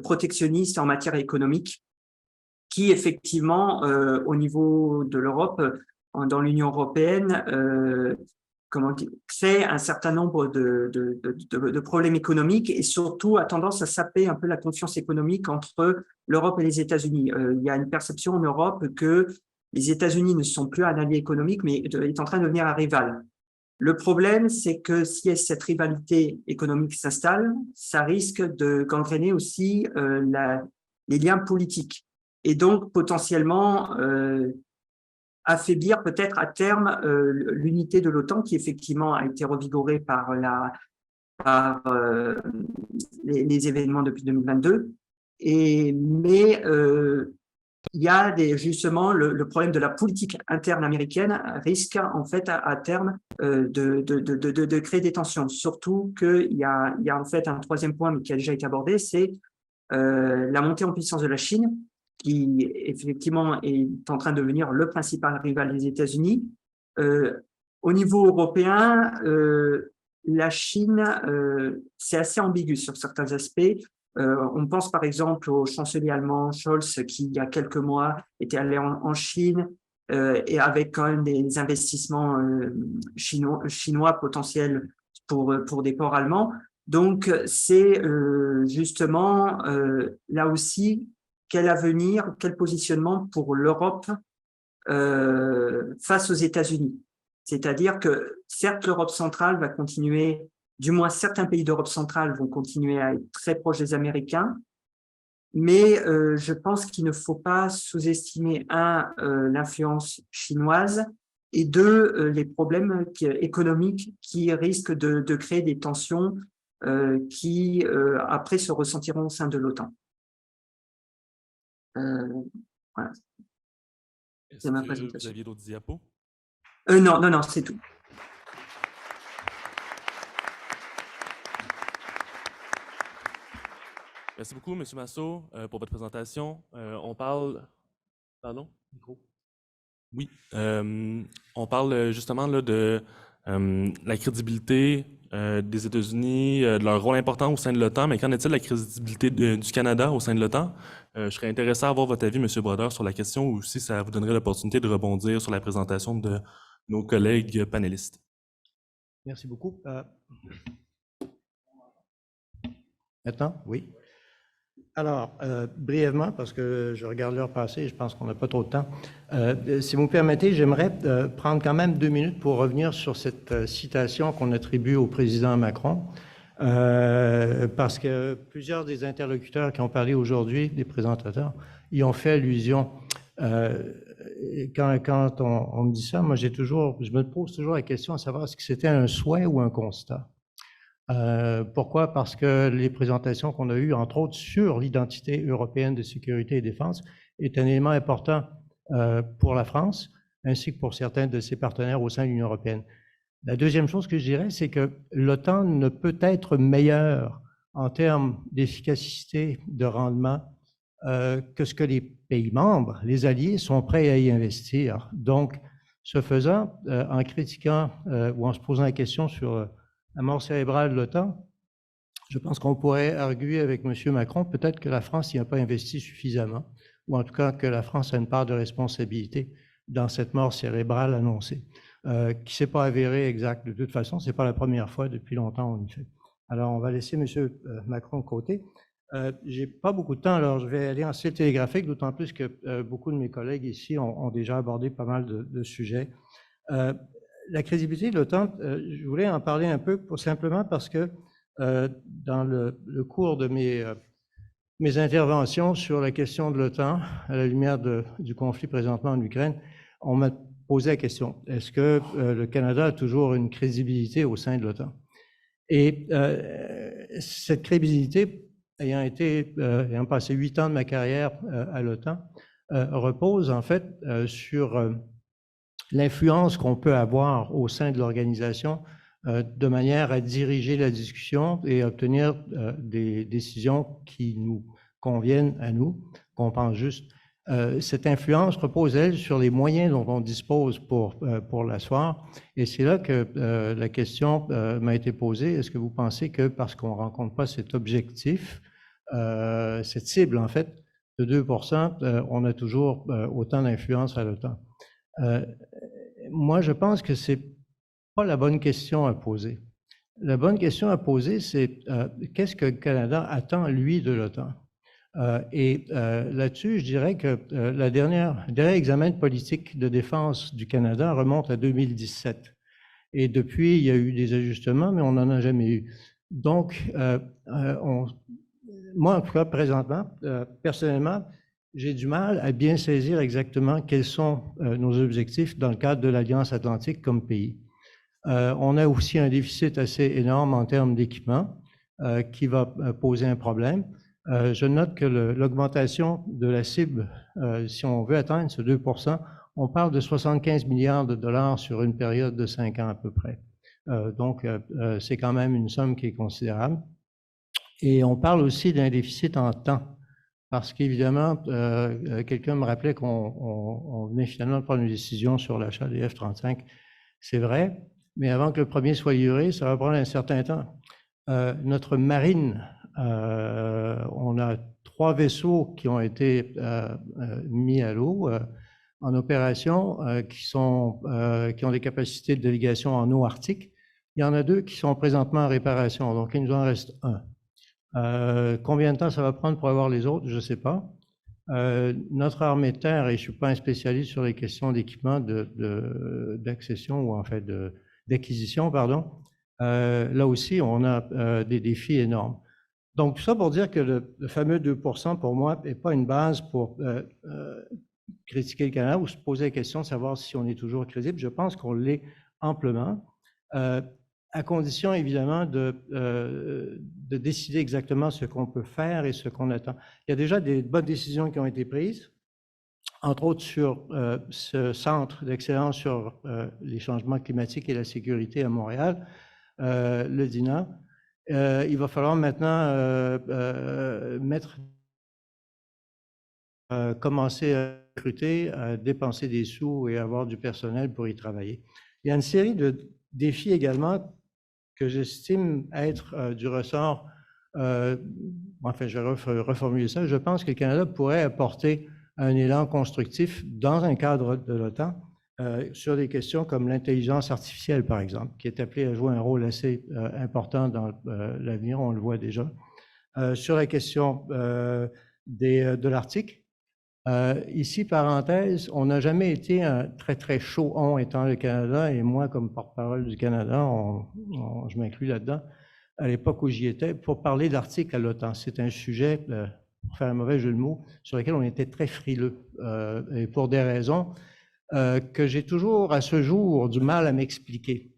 protectionniste en matière économique, qui effectivement, au niveau de l'Europe, dans l'Union européenne, crée un certain nombre de problèmes économiques et surtout a tendance à saper un peu la confiance économique entre l'Europe et les États-Unis. Il y a une perception en Europe que les États-Unis ne sont plus un allié économique, mais est en train de devenir un rival. Le problème, c'est que si cette rivalité économique s'installe, ça risque de gangréner aussi les liens politiques et donc potentiellement affaiblir peut-être à terme l'unité de l'OTAN qui effectivement a été revigorée par les événements depuis 2022. Mais il y a justement le problème de la politique interne américaine risque en fait à terme de créer des tensions. Surtout qu'il y a en fait un troisième point mais qui a déjà été abordé, c'est la montée en puissance de la Chine, qui effectivement est en train de devenir le principal rival des États-Unis. Au niveau européen, la Chine, c'est assez ambigu sur certains aspects. On pense par exemple au chancelier allemand Scholz qui, il y a quelques mois, était allé en Chine et avec quand même des investissements chinois potentiels pour des ports allemands. Donc, c'est justement là aussi quel avenir, quel positionnement pour l'Europe face aux États-Unis. C'est-à-dire que certes, l'Europe centrale va continuer, du moins certains pays d'Europe centrale vont continuer à être très proches des Américains, mais je pense qu'il ne faut pas sous-estimer l'influence chinoise et deux, les problèmes économiques qui risquent de créer des tensions qui, après, se ressentiront au sein de l'OTAN. Voilà. Est-ce que vous aviez d'autres diapos? Non, non, non, c'est tout. Merci beaucoup, M. Massot, pour votre présentation. On parle... Pardon? Micro? Oui. On parle justement là, de la crédibilité des États-Unis, de leur rôle important au sein de l'OTAN, mais qu'en est-il de la crédibilité du Canada au sein de l'OTAN? Je serais intéressé à avoir votre avis, M. Brodeur, sur la question, ou si ça vous donnerait l'opportunité de rebondir sur la présentation de nos collègues panélistes. Merci beaucoup. Maintenant, oui. Alors, brièvement, parce que je regarde l'heure passée, je pense qu'on n'a pas trop de temps. Si vous me permettez, j'aimerais prendre quand même 2 minutes pour revenir sur cette citation qu'on attribue au président Macron, parce que plusieurs des interlocuteurs qui ont parlé aujourd'hui, des présentateurs, y ont fait allusion. Quand on me dit ça, moi, je me pose toujours la question à savoir est-ce que c'était un souhait ou un constat. Pourquoi? Parce que les présentations qu'on a eues, entre autres sur l'identité européenne de sécurité et défense, est un élément important pour la France, ainsi que pour certains de ses partenaires au sein de l'Union européenne. La deuxième chose que je dirais, c'est que l'OTAN ne peut être meilleure en termes d'efficacité, de rendement, que ce que les pays membres, les alliés, sont prêts à y investir. Donc, ce faisant, en critiquant ou en se posant la question sur la mort cérébrale de l'OTAN, je pense qu'on pourrait arguer avec M. Macron peut-être que la France n'y a pas investi suffisamment, ou en tout cas que la France a une part de responsabilité dans cette mort cérébrale annoncée, qui ne s'est pas avérée exacte. De toute façon, ce n'est pas la première fois depuis longtemps, en effet. Alors, on va laisser M. Macron de côté. Je n'ai pas beaucoup de temps, alors je vais aller en style télégraphique, d'autant plus que beaucoup de mes collègues ici ont déjà abordé pas mal de sujets. La crédibilité de l'OTAN, je voulais en parler un peu simplement parce que dans le cours de mes interventions sur la question de l'OTAN, à la lumière du conflit présentement en Ukraine, on m'a posé la question, est-ce que le Canada a toujours une crédibilité au sein de l'OTAN? Et cette crédibilité, ayant passé 8 ans de ma carrière à l'OTAN, repose en fait sur l'influence qu'on peut avoir au sein de l'organisation de manière à diriger la discussion et obtenir des décisions qui nous conviennent à nous, qu'on pense juste. Cette influence repose, elle, sur les moyens dont on dispose pour l'asseoir. Et c'est là que la question m'a été posée. Est-ce que vous pensez que parce qu'on ne rencontre pas cet objectif, cette cible, en fait, de 2%, on a toujours autant d'influence à l'OTAN? Moi, je pense que ce n'est pas la bonne question à poser. La bonne question à poser, c'est qu'est-ce que le Canada attend, lui, de l'OTAN? Et là-dessus, je dirais que le dernier examen de politique de défense du Canada remonte à 2017. Et depuis, il y a eu des ajustements, mais on n'en a jamais eu. Donc, moi, en tout cas, présentement, personnellement, j'ai du mal à bien saisir exactement quels sont nos objectifs dans le cadre de l'Alliance Atlantique comme pays. On a aussi un déficit assez énorme en termes d'équipement qui va poser un problème. Je note que l'augmentation de la cible, si on veut atteindre ce 2%, on parle de 75 milliards de dollars sur une période de 5 ans à peu près. Donc, c'est quand même une somme qui est considérable. Et on parle aussi d'un déficit en temps. Parce qu'évidemment, quelqu'un me rappelait qu'on venait finalement de prendre une décision sur l'achat des F-35. C'est vrai, mais avant que le premier soit livré, ça va prendre un certain temps. Notre marine, on a 3 vaisseaux qui ont été mis à l'eau en opération, qui ont des capacités de navigation en eau arctique. Il y en a 2 qui sont présentement en réparation, donc il nous en reste 1. Combien de temps ça va prendre pour avoir les autres, je ne sais pas. Notre armée de terre, et je ne suis pas un spécialiste sur les questions d'équipement d'accession ou en fait d'acquisition, pardon, là aussi on a des défis énormes. Donc tout ça pour dire que le fameux 2% pour moi n'est pas une base pour critiquer le Canada ou se poser la question de savoir si on est toujours crédible. Je pense qu'on l'est amplement, à condition évidemment de décider exactement ce qu'on peut faire et ce qu'on attend. Il y a déjà des bonnes décisions qui ont été prises, entre autres sur ce centre d'excellence sur les changements climatiques et la sécurité à Montréal, le DINA. Il va falloir maintenant commencer à recruter, à dépenser des sous et avoir du personnel pour y travailler. Il y a une série de défis également que j'estime être du ressort, enfin je vais reformuler ça, je pense que le Canada pourrait apporter un élan constructif dans un cadre de l'OTAN sur des questions comme l'intelligence artificielle, par exemple, qui est appelée à jouer un rôle assez important dans l'avenir, on le voit déjà. Sur la question de l'Arctique, ici, parenthèse, on n'a jamais été un très, très chaud on étant le Canada, et moi, comme porte-parole du Canada, je m'inclus là-dedans, à l'époque où j'y étais, pour parler d'Arctique à l'OTAN. C'est un sujet, pour faire un mauvais jeu de mots, sur lequel on était très frileux, et pour des raisons que j'ai toujours, à ce jour, du mal à m'expliquer.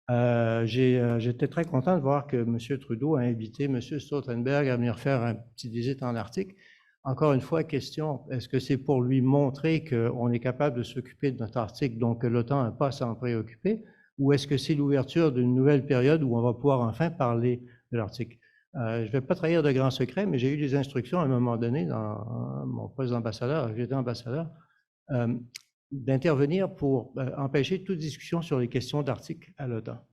J'étais très content de voir que M. Trudeau a invité M. Stoltenberg à venir faire un petit visite en Arctique. Encore une fois, question, est-ce que c'est pour lui montrer qu'on est capable de s'occuper de notre Arctique, donc que l'OTAN n'a pas à s'en préoccuper, ou est-ce que c'est l'ouverture d'une nouvelle période où on va pouvoir enfin parler de l'Arctique? Je ne vais pas trahir de grands secrets, mais j'ai eu des instructions à un moment donné dans mon poste d'ambassadeur, j'étais ambassadeur, d'intervenir pour empêcher toute discussion sur les questions d'Arctique à l'OTAN.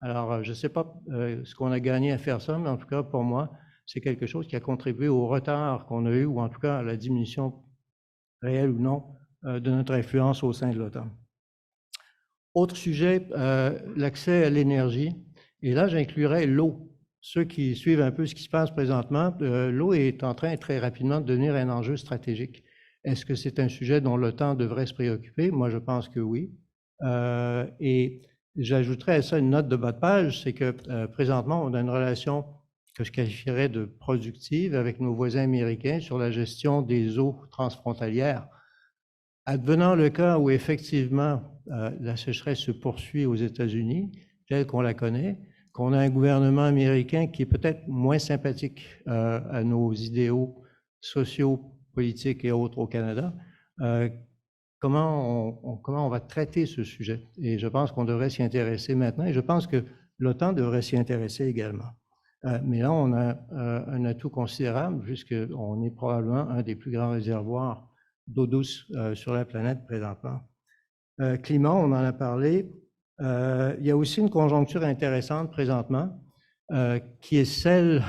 Alors, je ne sais pas ce qu'on a gagné à faire ça, mais en tout cas, pour moi, c'est quelque chose qui a contribué au retard qu'on a eu, ou en tout cas à la diminution réelle ou non de notre influence au sein de l'OTAN. Autre sujet, l'accès à l'énergie. Et là, j'inclurais l'eau. Ceux qui suivent un peu ce qui se passe présentement, l'eau est en train très rapidement de devenir un enjeu stratégique. Est-ce que c'est un sujet dont l'OTAN devrait se préoccuper? Moi, je pense que oui. Et j'ajouterais à ça une note de bas de page, c'est que présentement, on a une relation que je qualifierais de productive avec nos voisins américains sur la gestion des eaux transfrontalières. Advenant le cas où effectivement la sécheresse se poursuit aux États-Unis, telle qu'on la connaît, qu'on a un gouvernement américain qui est peut-être moins sympathique à nos idéaux sociaux, politiques et autres au Canada, comment on va traiter ce sujet? Et je pense qu'on devrait s'y intéresser maintenant, et je pense que l'OTAN devrait s'y intéresser également. Mais là, on a un atout considérable, puisqu'on est probablement un des plus grands réservoirs d'eau douce sur la planète présentement. Climat, on en a parlé. Il y a aussi une conjoncture intéressante présentement, qui est celle,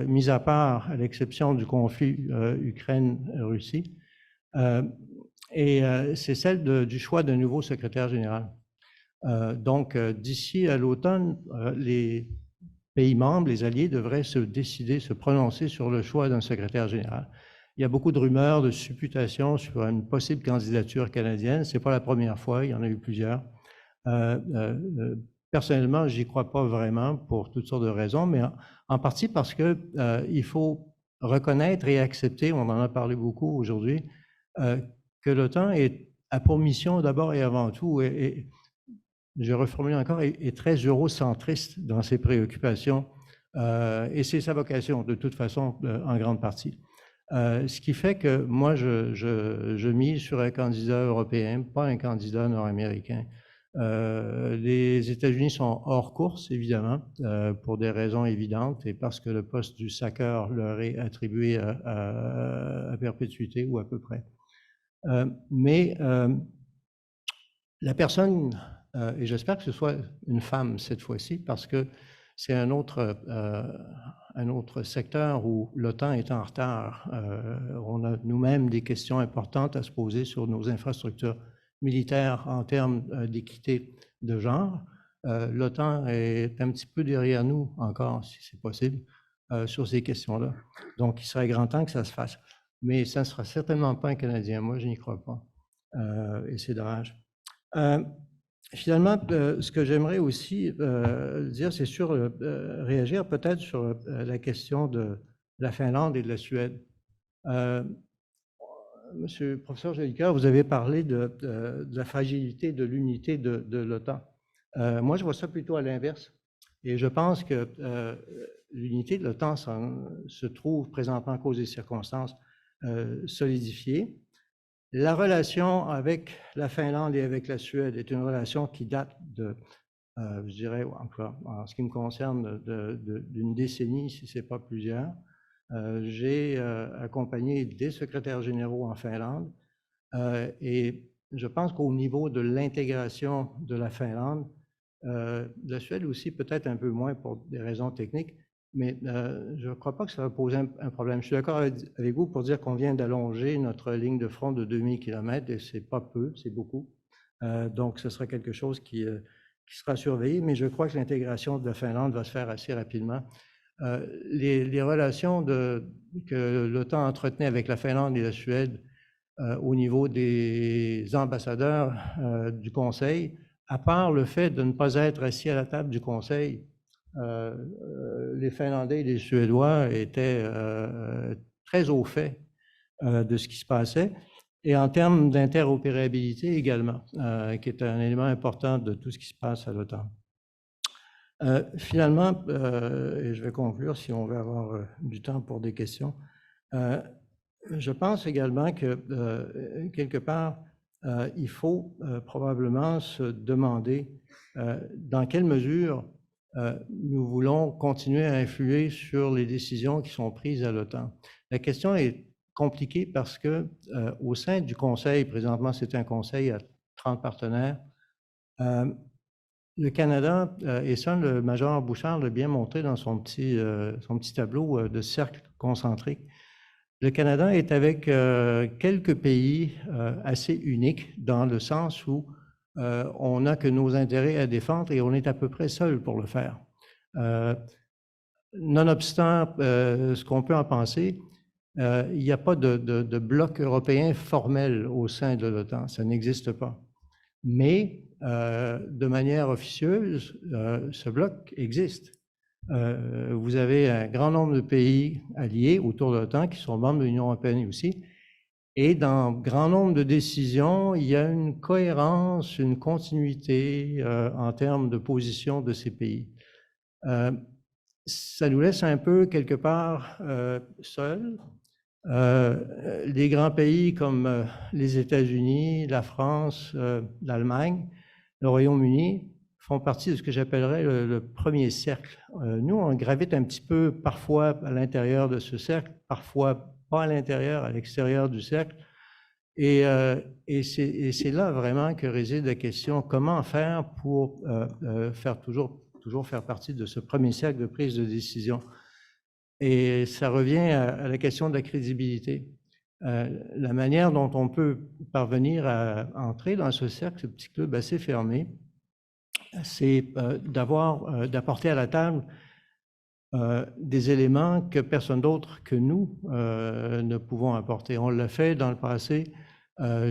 mise à part, à l'exception du conflit Ukraine-Russie, et c'est celle du choix d'un nouveau secrétaire général. Donc, d'ici à l'automne, les pays membres, les alliés, devraient se prononcer sur le choix d'un secrétaire général. Il y a beaucoup de rumeurs, de supputations sur une possible candidature canadienne. Ce n'est pas la première fois, il y en a eu plusieurs. Personnellement, j'y crois pas vraiment pour toutes sortes de raisons, mais en partie parce que il faut reconnaître et accepter, on en a parlé beaucoup aujourd'hui, que l'OTAN a pour mission d'abord et avant tout, et je reformule encore, est très eurocentriste dans ses préoccupations, et c'est sa vocation de toute façon en grande partie. Ce qui fait que moi, je mise sur un candidat européen, pas un candidat nord-américain. Les États-Unis sont hors course, évidemment, pour des raisons évidentes et parce que le poste du SACEUR leur est attribué à perpétuité ou à peu près. Mais la personne, et j'espère que ce soit une femme cette fois-ci, parce que c'est un autre secteur où l'OTAN est en retard. On a nous-mêmes des questions importantes à se poser sur nos infrastructures militaires en termes d'équité de genre. L'OTAN est un petit peu derrière nous encore, si c'est possible, sur ces questions-là. Donc, il serait grand temps que ça se fasse. Mais ça ne sera certainement pas un Canadien. Moi, je n'y crois pas. Et c'est dommage. Finalement, ce que j'aimerais aussi dire, c'est réagir peut-être sur la question de la Finlande et de la Suède. Monsieur le professeur Jolicoeur, vous avez parlé de la fragilité de l'unité de l'OTAN. Moi, je vois ça plutôt à l'inverse. Et je pense que l'unité de l'OTAN se trouve présentement à cause des circonstances solidifiée. La relation avec la Finlande et avec la Suède est une relation qui date de, je dirais, en ce qui me concerne, d'une décennie, si ce n'est pas plusieurs. J'ai accompagné des secrétaires généraux en Finlande et je pense qu'au niveau de l'intégration de la Finlande, la Suède aussi peut-être un peu moins pour des raisons techniques, mais je ne crois pas que ça va poser un problème. Je suis d'accord avec vous pour dire qu'on vient d'allonger notre ligne de front de 2000 km et ce n'est pas peu, c'est beaucoup. Donc ce sera quelque chose qui sera surveillé, mais je crois que l'intégration de la Finlande va se faire assez rapidement. Les relations que l'OTAN entretenait avec la Finlande et la Suède au niveau des ambassadeurs du Conseil, à part le fait de ne pas être assis à la table du Conseil, les Finlandais et les Suédois étaient très au fait de ce qui se passait. Et en termes d'interopérabilité également, qui est un élément important de tout ce qui se passe à l'OTAN. Finalement, et je vais conclure si on veut avoir du temps pour des questions, je pense également que quelque part, il faut probablement se demander dans quelle mesure nous voulons continuer à influer sur les décisions qui sont prises à l'OTAN. La question est compliquée parce que au sein du Conseil, présentement c'est un Conseil à 30 partenaires, le Canada, et ça le major Bouchard l'a bien montré dans son petit tableau de cercle concentrique, le Canada est avec quelques pays assez uniques dans le sens où on n'a que nos intérêts à défendre et on est à peu près seul pour le faire. Nonobstant ce qu'on peut en penser, il n'y a pas de bloc européen formel au sein de l'OTAN, ça n'existe pas. Mais de manière officieuse, ce bloc existe. Vous avez un grand nombre de pays alliés autour de l'OTAN qui sont membres de l'Union européenne aussi. Et dans grand nombre de décisions, il y a une cohérence, une continuité en termes de position de ces pays. Ça nous laisse un peu quelque part seuls. Les grands pays comme les États-Unis, la France, l'Allemagne, le Royaume-Uni font partie de ce que j'appellerais le premier cercle. Nous, on gravite un petit peu parfois à l'intérieur de ce cercle, parfois pas à l'intérieur, à l'extérieur du cercle. Et c'est là vraiment que réside la question, comment faire pour faire toujours faire partie de ce premier cercle de prise de décision. Et ça revient à la question de la crédibilité. La manière dont on peut parvenir à entrer dans ce cercle, ce petit club assez fermé, c'est d'apporter à la table des éléments que personne d'autre que nous ne pouvons apporter. On l'a fait dans le passé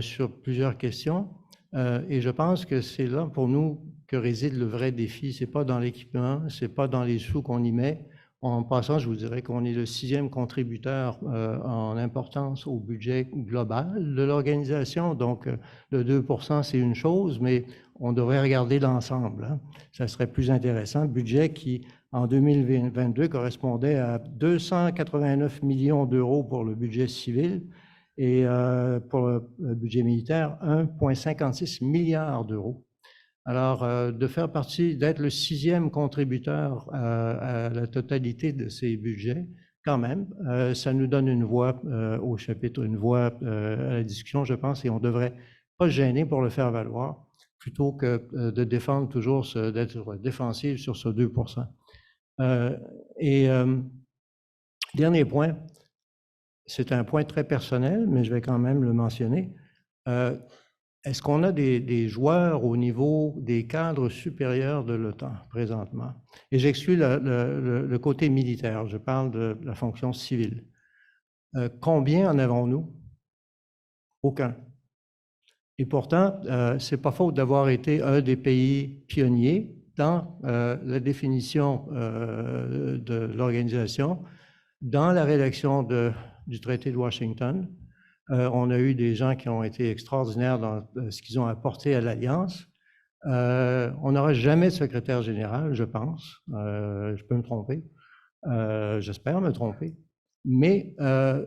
sur plusieurs questions et je pense que c'est là pour nous que réside le vrai défi. Ce n'est pas dans l'équipement, ce n'est pas dans les sous qu'on y met. En passant, je vous dirais qu'on est le 6e contributeur en importance au budget global de l'organisation. Donc, le 2%, c'est une chose, mais on devrait regarder l'ensemble. Hein. Ça serait plus intéressant. Budget qui, en 2022, correspondait à 289 millions d'euros pour le budget civil et pour le budget militaire, 1,56 milliard d'euros. Alors, de faire partie, d'être le 6e contributeur à la totalité de ces budgets, quand même, ça nous donne une voix au chapitre, une voix à la discussion, je pense, et on ne devrait pas se gêner pour le faire valoir, plutôt que de défendre toujours, d'être défensif sur ce 2%. Dernier point, c'est un point très personnel, mais je vais quand même le mentionner. Est-ce qu'on a des joueurs au niveau des cadres supérieurs de l'OTAN présentement? Et j'exclus le côté militaire, je parle de la fonction civile. Combien en avons-nous? Aucun. Et pourtant, ce n'est pas faute d'avoir été un des pays pionniers dans la définition de l'organisation, dans la rédaction du traité de Washington, On a eu des gens qui ont été extraordinaires dans ce qu'ils ont apporté à l'Alliance. On n'aura jamais de secrétaire général, je pense. Je peux me tromper. J'espère me tromper. Mais je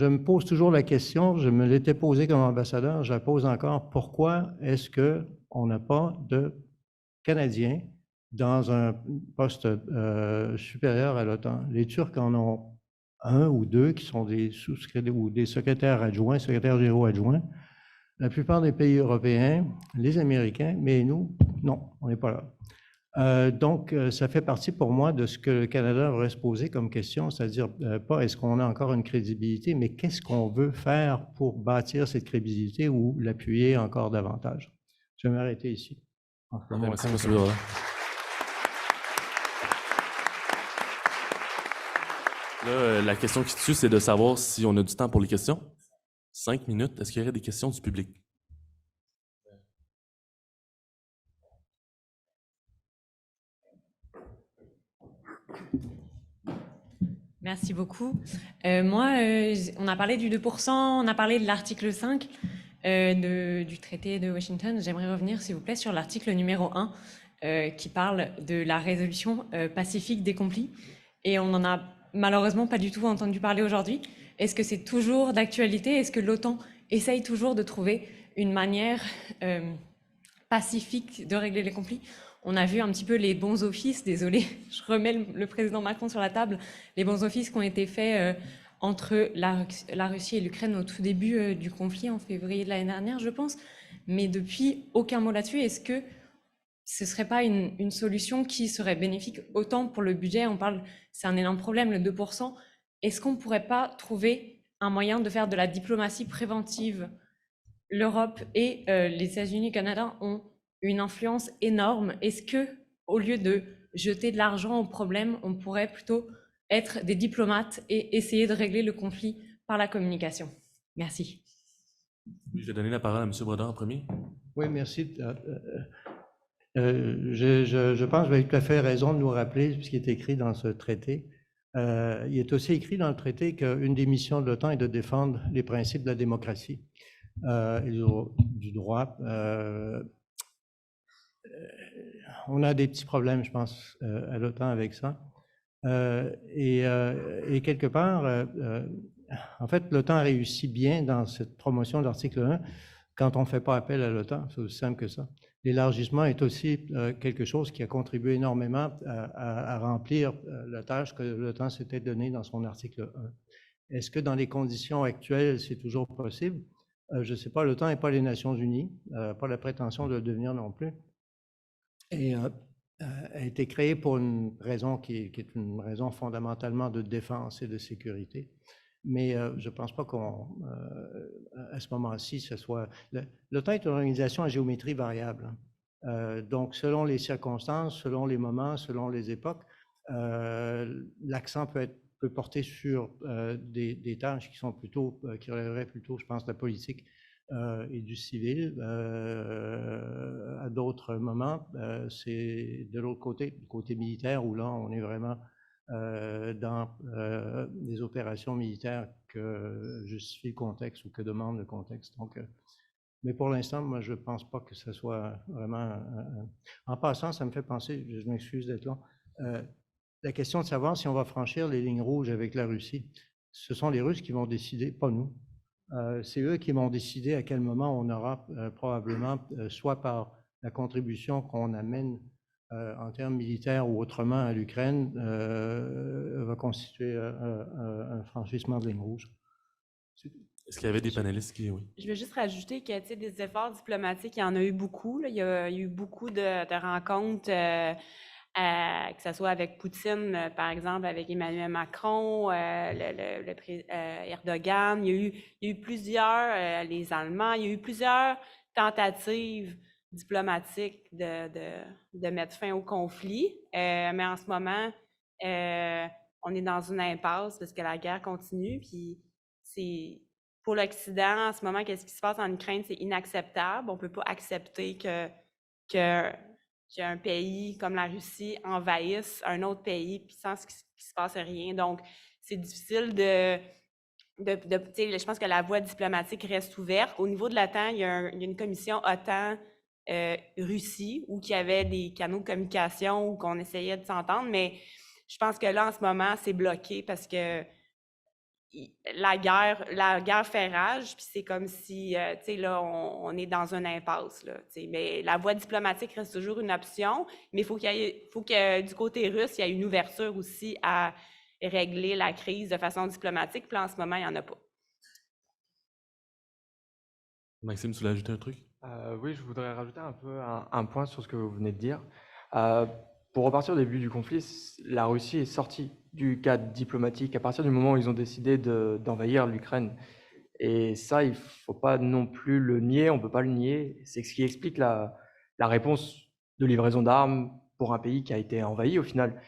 me pose toujours la question, je me l'étais posée comme ambassadeur, je la pose encore, pourquoi est-ce qu'on n'a pas de Canadiens dans un poste supérieur à l'OTAN? Les Turcs en ont un ou deux qui sont des sous-secrétaires ou des secrétaires adjoints, secrétaires généraux adjoints. La plupart des pays européens, les Américains, mais nous, non, on n'est pas là. Donc, ça fait partie pour moi de ce que le Canada devrait se poser comme question, c'est-à-dire pas est-ce qu'on a encore une crédibilité, mais qu'est-ce qu'on veut faire pour bâtir cette crédibilité ou l'appuyer encore davantage. Je vais m'arrêter ici. Merci, M. Bourdin. Là, la question qui tue, c'est de savoir si on a du temps pour les questions. 5 minutes. Est-ce qu'il y aurait des questions du public? Merci beaucoup. On a parlé du 2%, on a parlé de l'article 5 du traité de Washington. J'aimerais revenir, s'il vous plaît, sur l'article numéro 1 qui parle de la résolution pacifique des conflits. Et on n'en a malheureusement pas du tout entendu parler aujourd'hui. Est-ce que c'est toujours d'actualité? Est-ce que l'OTAN essaye toujours de trouver une manière pacifique de régler les conflits? On a vu un petit peu les bons offices, désolé, je remets le président Macron sur la table, les bons offices qui ont été faits entre la Russie et l'Ukraine au tout début du conflit, en février de l'année dernière, je pense. Mais depuis, aucun mot là-dessus. Est-ce que ce ne serait pas une solution qui serait bénéfique autant pour le budget? On parle, c'est un énorme problème, le 2%. Est-ce qu'on ne pourrait pas trouver un moyen de faire de la diplomatie préventive? L'Europe et les États-Unis et le Canada ont une influence énorme. Est-ce que, au lieu de jeter de l'argent au problème, on pourrait plutôt être des diplomates et essayer de régler le conflit par la communication? Merci. Je vais donner la parole à M. Bourdin en premier. Oui, merci. Je pense que vous avez tout à fait raison de nous rappeler ce qui est écrit dans ce traité. Il est aussi écrit dans le traité qu'une des missions de l'OTAN est de défendre les principes de la démocratie et du droit. On a des petits problèmes, je pense, à l'OTAN avec ça. Et quelque part, en fait, l'OTAN réussit bien dans cette promotion de l'article 1 quand on ne fait pas appel à l'OTAN. C'est aussi simple que ça. L'élargissement est aussi quelque chose qui a contribué énormément à remplir la tâche que l'OTAN s'était donnée dans son article 1. Est-ce que dans les conditions actuelles, c'est toujours possible? Je ne sais pas, l'OTAN n'est pas les Nations Unies, pas la prétention de le devenir non plus. Et a été créée pour une raison qui est une raison fondamentalement de défense et de sécurité. Mais je ne pense pas qu'à ce moment-ci, ce soit... L'OTAN est une organisation à géométrie variable. Donc, selon les circonstances, selon les moments, selon les époques, l'accent peut porter sur des tâches qui sont plutôt, qui relèveraient plutôt, je pense, de la politique et du civil. À d'autres moments, c'est de l'autre côté, du côté militaire, où là, on est vraiment dans des opérations militaires que justifie le contexte ou que demande le contexte. Donc, mais pour l'instant, moi, je ne pense pas que ce soit vraiment... En passant, ça me fait penser, je m'excuse d'être long, la question de savoir si on va franchir les lignes rouges avec la Russie. Ce sont les Russes qui vont décider, pas nous. C'est eux qui vont décider à quel moment on aura probablement, soit par la contribution qu'on amène en termes militaires ou autrement à l'Ukraine, va constituer un franchissement de ligne rouge. Est-ce qu'il y avait des panélistes qui... Oui. Je veux juste rajouter que, tu sais, des efforts diplomatiques, il y en a eu beaucoup. Là. Il y a eu beaucoup de rencontres, que ce soit avec Poutine, par exemple, avec Emmanuel Macron, Erdogan. Il y a eu plusieurs, les Allemands, il y a eu plusieurs tentatives diplomatiques de mettre fin au conflit. Mais en ce moment, on est dans une impasse parce que la guerre continue. Puis c'est... Pour l'Occident, en ce moment, qu'est-ce qui se passe en Ukraine, c'est inacceptable. On ne peut pas accepter qu'un pays comme la Russie envahisse un autre pays puis sans qu'il ne se passe rien. Donc, c'est difficile tu sais, je pense que la voie diplomatique reste ouverte. Au niveau de l'OTAN, il y a une commission OTAN-Russie où il y avait des canaux de communication où qu'on essayait de s'entendre, mais je pense que là, en ce moment, c'est bloqué parce que la guerre fait rage, puis c'est comme si, tu sais, là, on est dans une impasse, là, tu sais. Mais la voie diplomatique reste toujours une option, mais faut que du côté russe, il y ait une ouverture aussi à régler la crise de façon diplomatique, puis là, en ce moment, il n'y en a pas. Maxime, tu voulais ajouter un truc? Oui, je voudrais rajouter un peu un point sur ce que vous venez de dire. Pour repartir au début du conflit, la Russie est sortie du cadre diplomatique à partir du moment où ils ont décidé d'envahir l'Ukraine. Et ça, il ne faut pas non plus le nier, on ne peut pas le nier. C'est ce qui explique la réponse de livraison d'armes pour un pays qui a été envahi au final.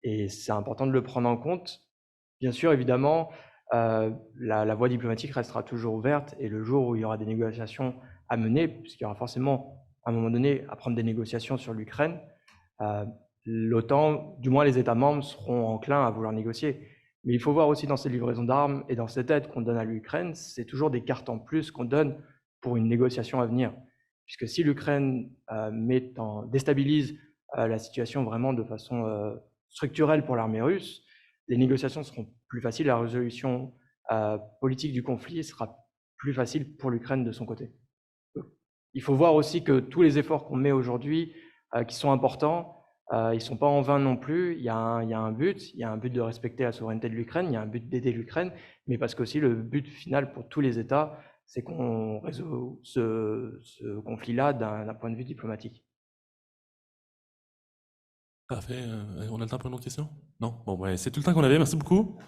Et c'est important de le prendre en compte. Bien sûr, évidemment, la voie diplomatique restera toujours ouverte et le jour où il y aura des négociations à mener, puisqu'il y aura forcément à un moment donné à prendre des négociations sur l'Ukraine, l'OTAN, du moins les États membres, seront enclins à vouloir négocier. Mais il faut voir aussi dans ces livraisons d'armes et dans cette aide qu'on donne à l'Ukraine, c'est toujours des cartes en plus qu'on donne pour une négociation à venir. Puisque si l'Ukraine déstabilise la situation vraiment de façon structurelle pour l'armée russe, les négociations seront plus faciles, la résolution politique du conflit sera plus facile pour l'Ukraine de son côté. Il faut voir aussi que tous les efforts qu'on met aujourd'hui, qui sont importants, ils ne sont pas en vain non plus. Il y a un but de respecter la souveraineté de l'Ukraine, il y a un but d'aider l'Ukraine, mais parce qu'aussi le but final pour tous les États, c'est qu'on résout ce conflit-là d'un point de vue diplomatique. Parfait. On a le temps pour une autre question? Non? Bon, c'est tout le temps qu'on avait. Merci beaucoup.